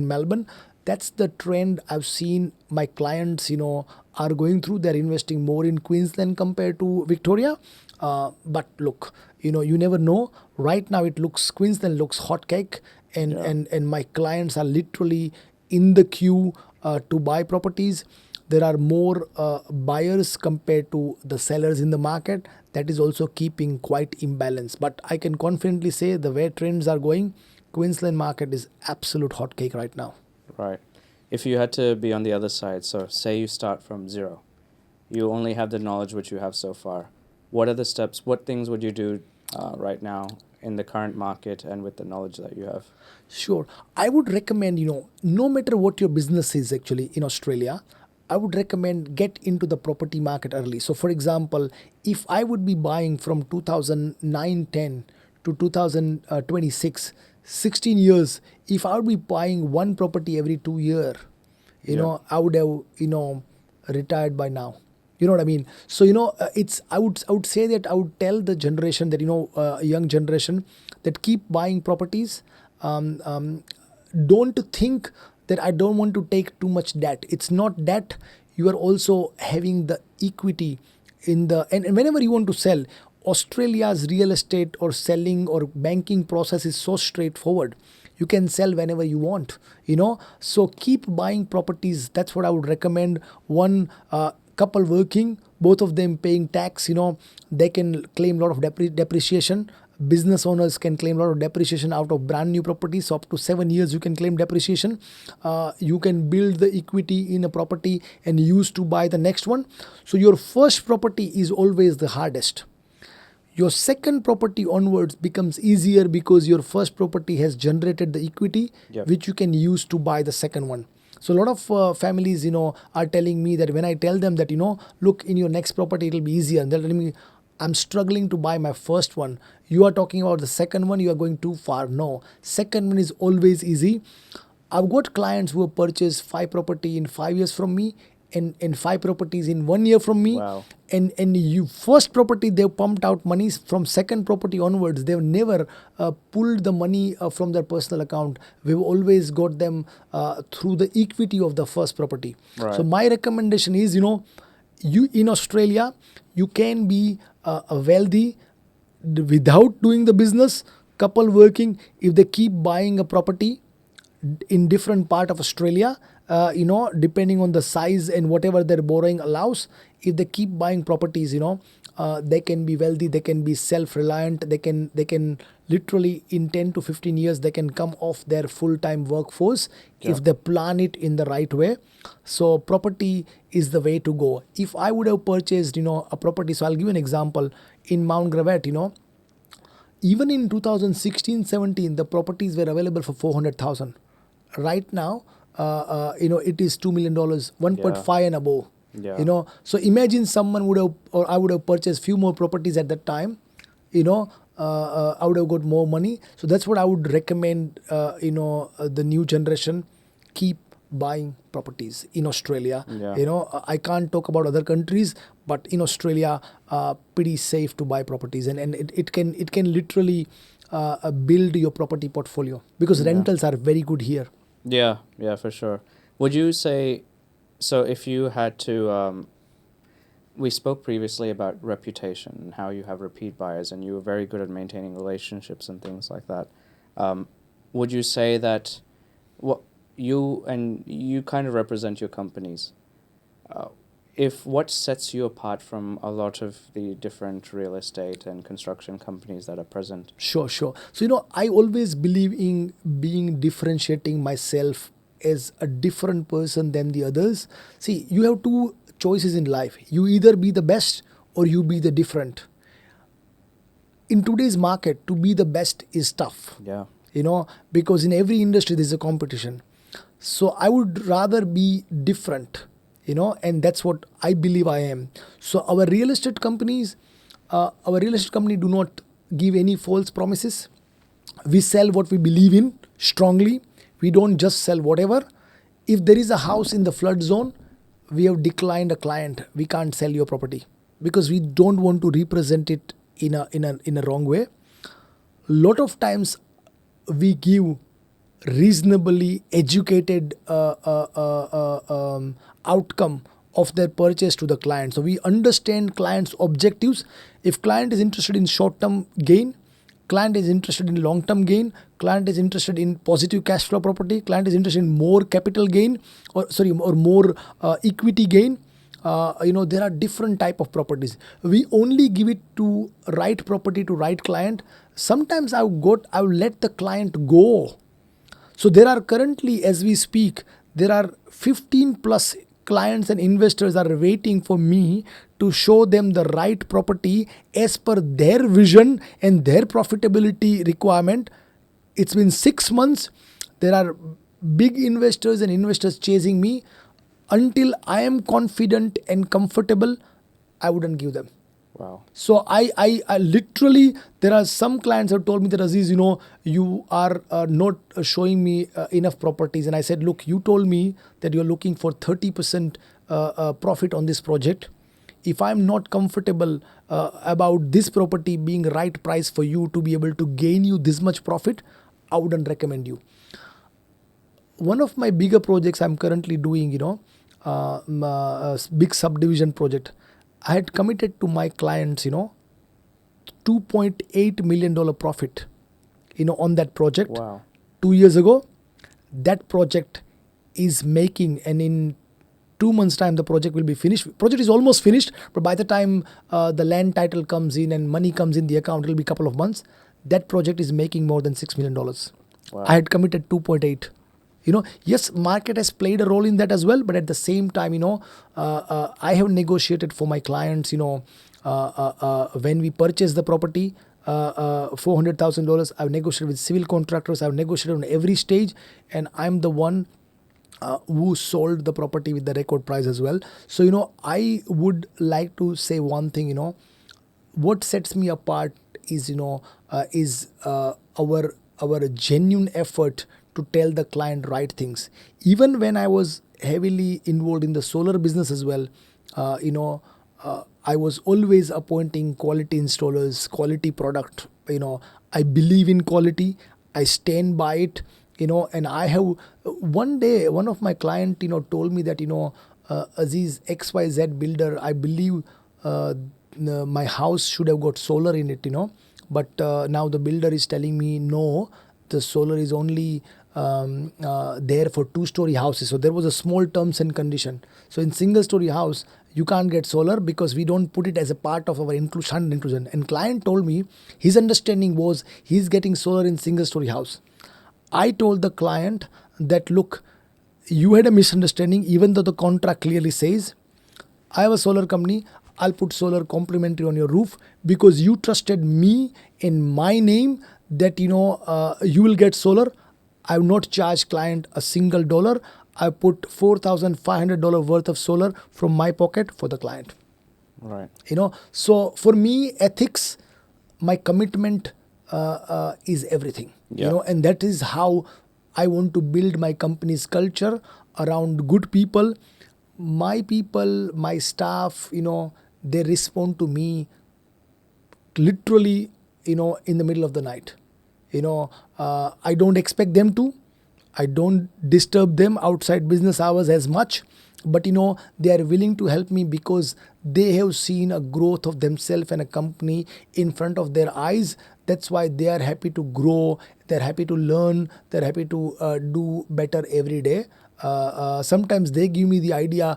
Melbourne. That's the trend I've seen my clients, are going through. They're investing more in Queensland compared to Victoria. But look, you never know. Right now Queensland looks hotcake, and my clients are literally in the queue to buy properties. There are more buyers compared to the sellers in the market. That is also keeping quite imbalance. But I can confidently say the way trends are going, Queensland market is absolute hotcake right now. Right. If you had to be on the other side, so say you start from zero, you only have the knowledge which you have so far. What are the steps? What things would you do right now in the current market and with the knowledge that you have? Sure. I would recommend, no matter what your business is actually in Australia, I would recommend get into the property market early. So for example, if I would be buying from 2009-10 to 2026, 16 years, if I would be buying one property every 2 years, I would have, retired by now. You know what I mean? So, I would say that I would tell the generation that, young generation, that keep buying properties. Don't think that I don't want to take too much debt. It's not debt. You are also having the equity and whenever you want to sell, Australia's real estate or selling or banking process is so straightforward. You can sell whenever you want, So keep buying properties. That's what I would recommend. One couple working, both of them paying tax, they can claim a lot of depreciation. Business owners can claim a lot of depreciation out of brand new properties. So up to 7 years you can claim depreciation. You can build the equity in a property and use to buy the next one. So your first property is always the hardest. Your second property onwards becomes easier because your first property has generated the equity, which you can use to buy the second one. So a lot of families, are telling me that when I tell them that, look, in your next property, it'll be easier. And they're telling me, I'm struggling to buy my first one. You are talking about the second one, you are going too far. No, second one is always easy. I've got clients who have purchased 5 property in 5 years from me and 5 properties in 1 year from me. Wow. And you first property, they've pumped out money. From second property onwards, they've never pulled the money from their personal account. We've always got them through the equity of the first property. Right. So my recommendation is, you in Australia, you can be wealthy without doing the business. Couple working, if they keep buying a property in different part of Australia, depending on the size and whatever their borrowing allows, if they keep buying properties, they can be wealthy, they can be self-reliant, they can literally in 10 to 15 years, they can come off their full-time workforce if they plan it in the right way. So property is the way to go. If I would have purchased, a property, so I'll give you an example, in Mount Gravatt, even in 2016-17, the properties were available for 400,000. Right now, it is $2 million, 1.5 and above. Yeah. So imagine someone would have, or I would have purchased few more properties at that time, I would have got more money. So that's what I would recommend, the new generation, keep buying properties in Australia. Yeah. I can't talk about other countries, but in Australia, pretty safe to buy properties, and it can literally build your property portfolio because rentals are very good here. Yeah, for sure. Would you say, so if you had to, we spoke previously about reputation and how you have repeat buyers and you were very good at maintaining relationships and things like that. Would you say that what you kind of represent your companies? What sets you apart from a lot of the different real estate and construction companies that are present? Sure. So, I always believe in differentiating myself as a different person than the others. See, you have 2 choices in life. You either be the best or you be the different. In today's market, to be the best is tough. Yeah. Because in every industry there's a competition. So I would rather be different, and that's what I believe I am. So our real estate company do not give any false promises. We sell what we believe in strongly. We don't just sell whatever. If there is a house in the flood zone, we have declined a client. We can't sell your property because we don't want to represent it in a wrong way. Lot of times we give reasonably educated outcome of their purchase to the client. So we understand client's objectives. If client is interested in short-term gain, client is interested in long-term gain, client is interested in positive cash flow property, client is interested in more capital gain or more equity gain. There are different type of properties. We only give it to right property to right client. Sometimes I will let the client go. So there are currently, as we speak, there are 15 plus clients and investors are waiting for me to show them the right property as per their vision and their profitability requirement. It's been 6 months. There are big investors and investors chasing me. Until I am confident and comfortable, I wouldn't give them. Wow. So I literally, there are some clients have told me that, Aziz, you are not showing me enough properties. And I said, look, you told me that you're looking for 30% profit on this project. If I'm not comfortable about this property being right price for you to be able to gain you this much profit, I wouldn't recommend you. One of my bigger projects I'm currently doing, big subdivision project. I had committed to my clients, $2.8 million profit, on that project. Wow. 2 years ago. That project is making, and in 2 months' time, the project will be finished. Project is almost finished, but by the time the land title comes in and money comes in the account, it'll be a couple of months. That project is making more than $6 million. Wow. I had committed 2.8. Yes, market has played a role in that as well, but at the same time, I have negotiated for my clients, when we purchase the property, $400,000, I've negotiated with civil contractors, I've negotiated on every stage, and I'm the one who sold the property with the record price as well. So, I would like to say one thing, what sets me apart is, our genuine effort to tell the client right things. Even when I was heavily involved in the solar business as well, I was always appointing quality installers, quality product. I believe in quality. I stand by it. And I have, one day, one of my client, told me that, Aziz, XYZ builder, I believe my house should have got solar in it, but now the builder is telling me, no, the solar is only there for 2-story houses. So there was a small terms and condition. So in single-story house, you can't get solar because we don't put it as a part of our inclusion. And client told me his understanding was he's getting solar in single-story house. I told the client that, look, you had a misunderstanding, even though the contract clearly says, I have a solar company, I'll put solar complimentary on your roof because you trusted me in my name that, you will get solar. I have not charged client a single dollar. I put $4,500 worth of solar from my pocket for the client. Right. So for me, ethics, my commitment is everything. Yeah. And that is how I want to build my company's culture around good people. My people, my staff, they respond to me literally, in the middle of the night. I don't expect them to. I don't disturb them outside business hours as much. But, they are willing to help me because they have seen a growth of themselves and a company in front of their eyes. That's why they are happy to grow. They're happy to learn. They're happy to do better every day. Sometimes they give me the idea,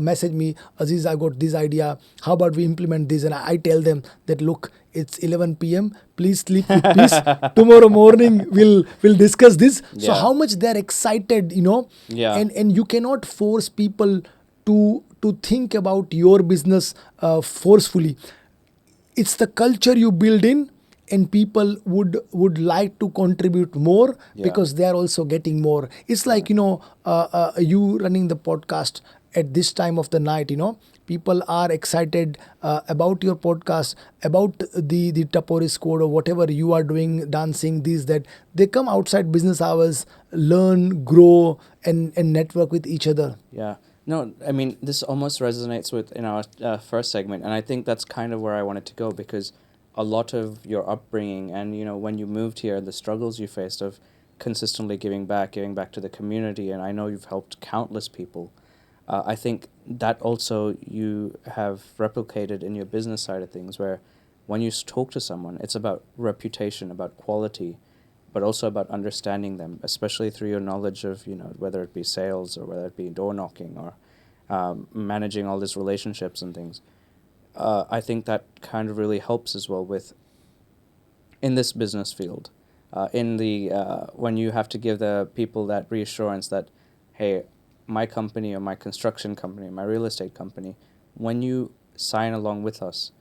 message me, Aziz, I got this idea. How about we implement this? And I tell them that, look, it's 11 p.m. Please sleep with peace. Tomorrow morning we'll discuss this. So Yeah. how much they're excited, Yeah. And you cannot force people to think about your business forcefully. It's the culture you build in, and people would like to contribute more because they are also getting more. It's like, you running the podcast at this time of the night, people are excited about your podcast, about the Taporis code or whatever you are doing, dancing, this, that. They come outside business hours, learn, grow, and network with each other. Yeah. No, I mean, this almost resonates with in our first segment, and I think that's kind of where I wanted to go, because a lot of your upbringing and, when you moved here, the struggles you faced of consistently giving back to the community, and I know you've helped countless people. I think that also you have replicated in your business side of things, where when you talk to someone, it's about reputation, about quality, but also about understanding them, especially through your knowledge of, whether it be sales or whether it be door knocking or managing all these relationships and things. I think that kind of really helps as well with in this business field, in the when you have to give the people that reassurance that, hey, my company or my construction company, my real estate company, when you sign along with us,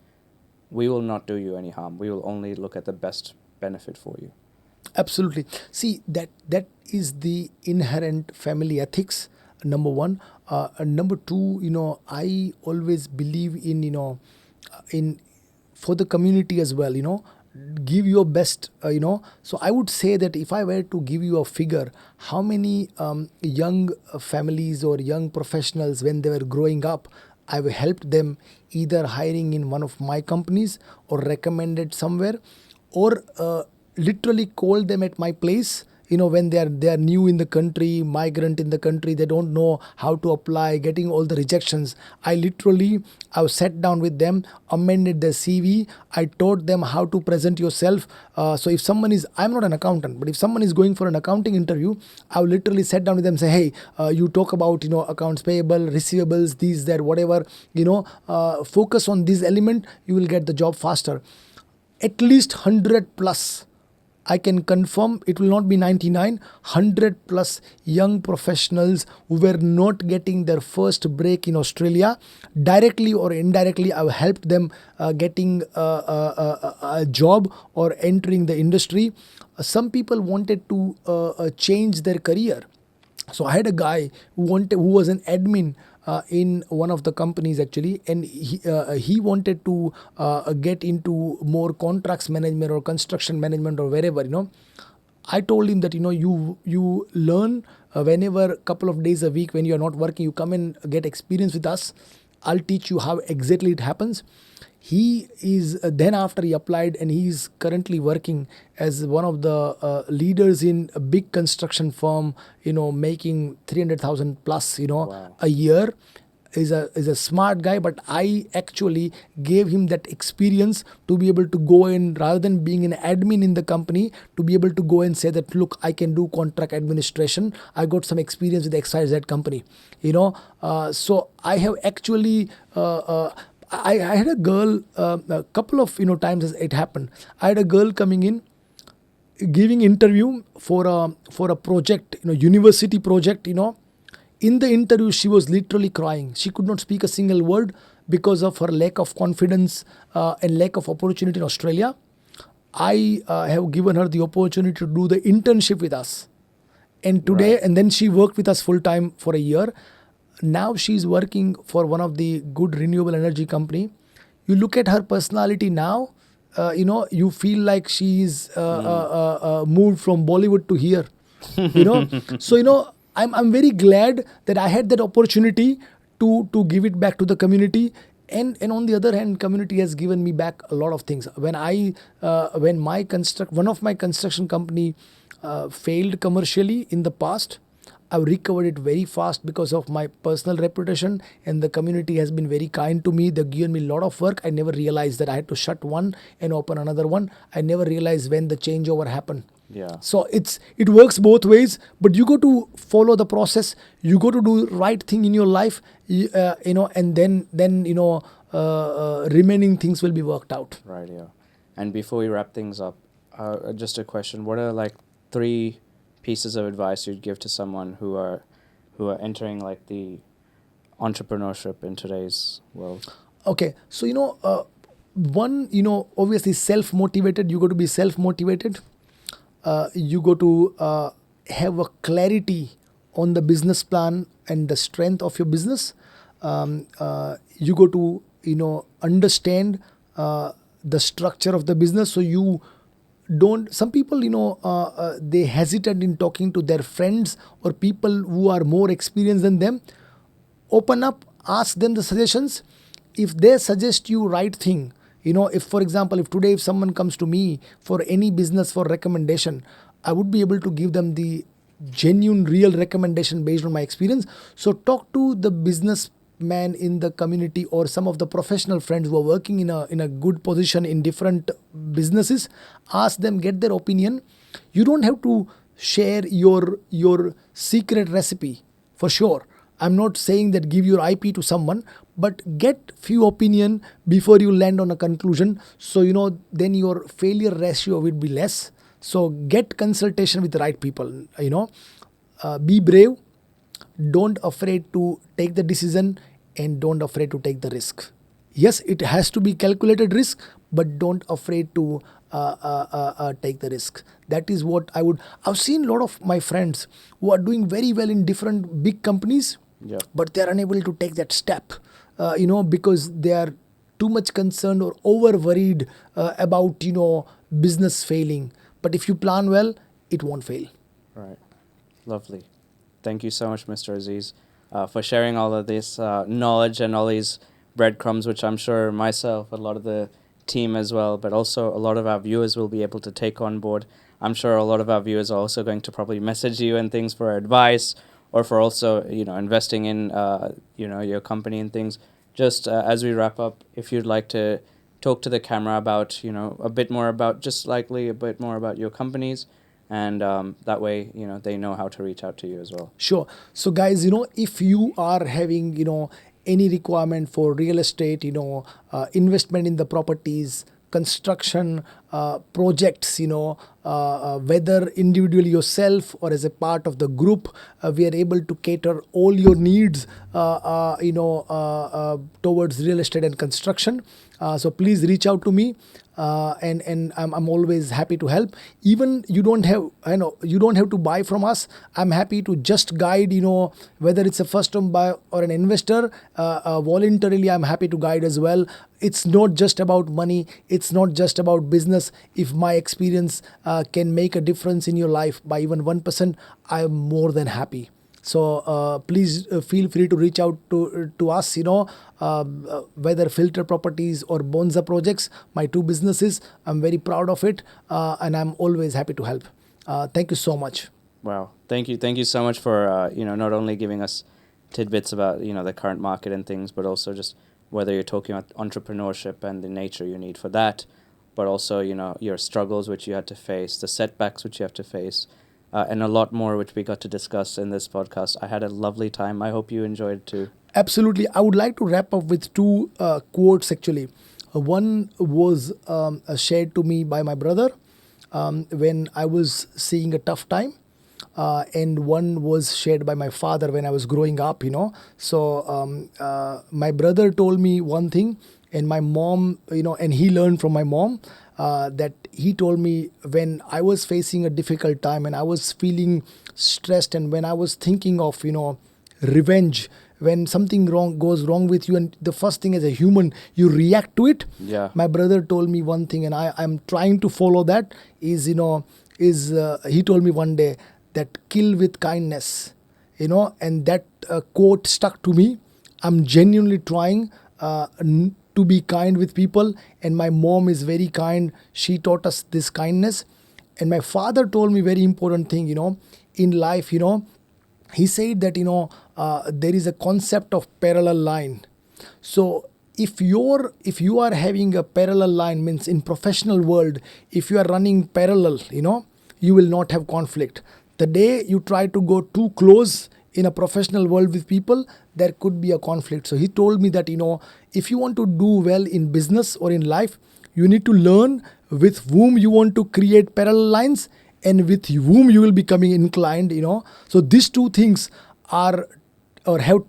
we will not do you any harm. We will only look at the best benefit for you. Absolutely. See, that is the inherent family ethics, number one. Number two, I always believe in, in for the community as well, give your best, so I would say that if I were to give you a figure, how many young families or young professionals, when they were growing up, I've helped them either hiring in one of my companies or recommended somewhere, or literally called them at my place, when they are new in the country, migrant in the country, they don't know how to apply, getting all the rejections. I've sat down with them, amended their CV. I taught them how to present yourself. So if I'm not an accountant, but if someone is going for an accounting interview, I've literally sat down with them and say, hey, you talk about, accounts payable, receivables, these, that, whatever, focus on this element, you will get the job faster. At least 100 plus, I can confirm, it will not be 99, 100 plus young professionals who were not getting their first break in Australia, directly or indirectly, I've helped them getting a job or entering the industry. Some people wanted to change their career. So I had a guy who was an admin in one of the companies actually, and he wanted to get into more contracts management or construction management or wherever. I told him that you learn whenever, a couple of days a week when you are not working, you come and get experience with us. I'll teach you how exactly it happens. He is then after he applied, and he is currently working as one of the leaders in a big construction firm, making 300,000 plus, Wow. a year. Is a smart guy, but I actually gave him that experience to be able to go in, rather than being an admin in the company, to be able to go and say that, look, I can do contract administration. I got some experience with XYZ company, so I have actually I had a girl a couple of times as it happened. I had a girl coming in, giving interview for a project, university project. In the interview, she was literally crying. She could not speak a single word because of her lack of confidence and lack of opportunity in Australia. I have given her the opportunity to do the internship with us, and today, Right. and then she worked with us full time for a year. Now she's working for one of the good renewable energy company. You look at her personality now, you feel like she's moved from Bollywood to here. So I'm very glad that I had that opportunity to give it back to the community. And on the other hand, community has given me back a lot of things. When one of my construction company failed commercially in the past, I've recovered it very fast because of my personal reputation, and the community has been very kind to me. They've given me a lot of work. I never realized that I had to shut one and open another one. I never realized when the changeover happened. Yeah. So it works both ways, but you got to follow the process. You got to do right thing in your life, and then remaining things will be worked out. Right. Yeah. And before we wrap things up, just a question: what are like 3 pieces of advice you'd give to someone who are entering like the entrepreneurship in today's world? Okay, so one, obviously self-motivated. You got to be self-motivated. You got to have a clarity on the business plan and the strength of your business. You got to understand the structure of the business, so you don't. Some people they hesitate in talking to their friends or people who are more experienced than them. Open up, ask them the suggestions. If they suggest you right thing, if for example, if someone comes to me for any business for recommendation, I would be able to give them the genuine real recommendation based on my experience. So talk to the businessman in the community or some of the professional friends who are working in a good position in different businesses. Ask them, get their opinion. You don't have to share your secret recipe for sure. I'm not saying that give your IP to someone, but get few opinion before you land on a conclusion. So then your failure ratio will be less. So get consultation with the right people. Be brave. Don't afraid to take the decision, and don't afraid to take the risk. Yes, it has to be calculated risk, but don't afraid to take the risk. That is what I've seen a lot of my friends who are doing very well in different big companies, Yeah. but they are unable to take that step, because they are too much concerned or over worried about, business failing. But if you plan well, it won't fail. Right. Lovely. Thank you so much, Mr. Aziz, for sharing all of this knowledge and all these breadcrumbs, which I'm sure myself, a lot of the team as well, but also a lot of our viewers will be able to take on board. I'm sure a lot of our viewers are also going to probably message you and things for advice or for also, investing in, your company and things. Just as we wrap up, if you'd like to talk to the camera about, a bit more about, just slightly a bit more about your companies, and that way, they know how to reach out to you as well. Sure. So guys, if you are having, any requirement for real estate, investment in the properties, construction projects, whether individually yourself or as a part of the group, we are able to cater all your needs, towards real estate and construction. So please reach out to me, and I'm always happy to help. Even you don't have to buy from us. I'm happy to just guide, whether it's a first home buyer or an investor, voluntarily I'm happy to guide as well. It's not just about money. It's not just about business. If my experience can make a difference in your life by even 1%, I'm more than happy. So please feel free to reach out to us, whether Filter Properties or Bonza Projects, my two businesses. I'm very proud of it, and I'm always happy to help. Thank you so much. Wow. Thank you so much for, not only giving us tidbits about, the current market and things, but also just whether you're talking about entrepreneurship and the nature you need for that, but also, your struggles which you had to face, the setbacks which you have to face, and a lot more which we got to discuss in this podcast. I had a lovely time. I hope you enjoyed it too. Absolutely. I would like to wrap up with two quotes actually. One was shared to me by my brother when I was seeing a tough time. And one was shared by my father when I was growing up, So my brother told me one thing, and my mom, and he learned from my mom, that he told me when I was facing a difficult time and I was feeling stressed, and when I was thinking of, revenge, when something goes wrong with you, and the first thing as a human, you react to it. Yeah. My brother told me one thing, and I'm trying to follow that, he told me one day that kill with kindness, and that quote stuck to me. I'm genuinely trying to be kind with people, and my mom is very kind. She taught us this kindness. And my father told me very important thing, in life, he said that, there is a concept of parallel line. So if you are having a parallel line, means in professional world, if you are running parallel, you will not have conflict. The day you try to go too close in a professional world with people, there could be a conflict. So he told me that, if you want to do well in business or in life, you need to learn with whom you want to create parallel lines and with whom you will be coming inclined, So these two things have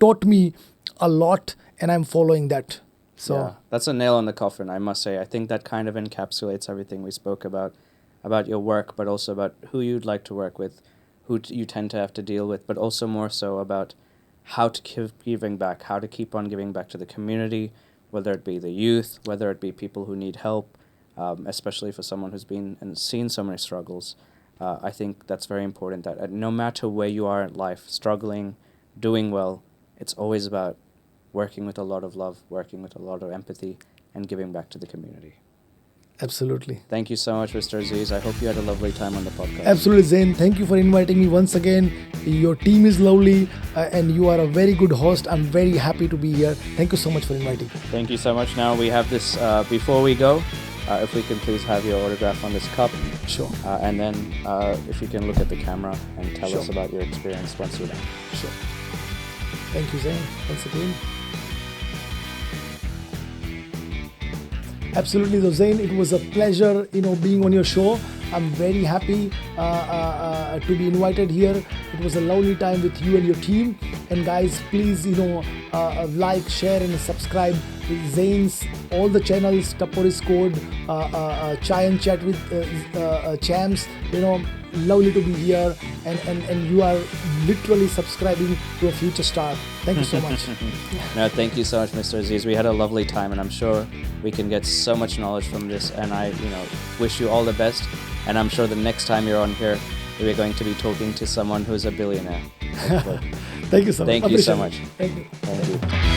taught me a lot, and I'm following that. So yeah, that's a nail on the coffin, I must say. I think that kind of encapsulates everything we spoke about your work, but also about who you'd like to work with, who you tend to have to deal with, but also more so about how to keep giving back, how to keep on giving back to the community, whether it be the youth, whether it be people who need help, especially for someone who's been and seen so many struggles. I think that's very important, that no matter where you are in life, struggling, doing well, it's always about working with a lot of love, working with a lot of empathy, and giving back to the community. absolutely. Thank you so much, Mr. Aziz. I hope you had a lovely time on the podcast. Absolutely, Zain. Thank you for inviting me once again. Your team is lovely, and you are a very good host. I'm very happy to be here. Thank you so much for inviting. Thank you so much. Now we have this, before we go, if we can please have your autograph on this cup. Sure. And then if you can look at the camera and tell Sure. us about your experience once you're done. Sure. Thank you, Zain. Once again. Absolutely, so Zain, it was a pleasure, being on your show. I'm very happy to be invited here. It was a lovely time with you and your team. And guys, please, like, share, and subscribe with Zain's all the channels, Taporis Code, Chai and Chat with Champs. lovely to be here, and you are literally subscribing to a future star. Thank you so much. No, thank you so much, Mr. Aziz. We had a lovely time, and I'm sure we can get so much knowledge from this. And I, wish you all the best. And I'm sure the next time you're on here, we're going to be talking to someone who's a billionaire. Thank you so much. Thank you so much. Thank you. Thank you.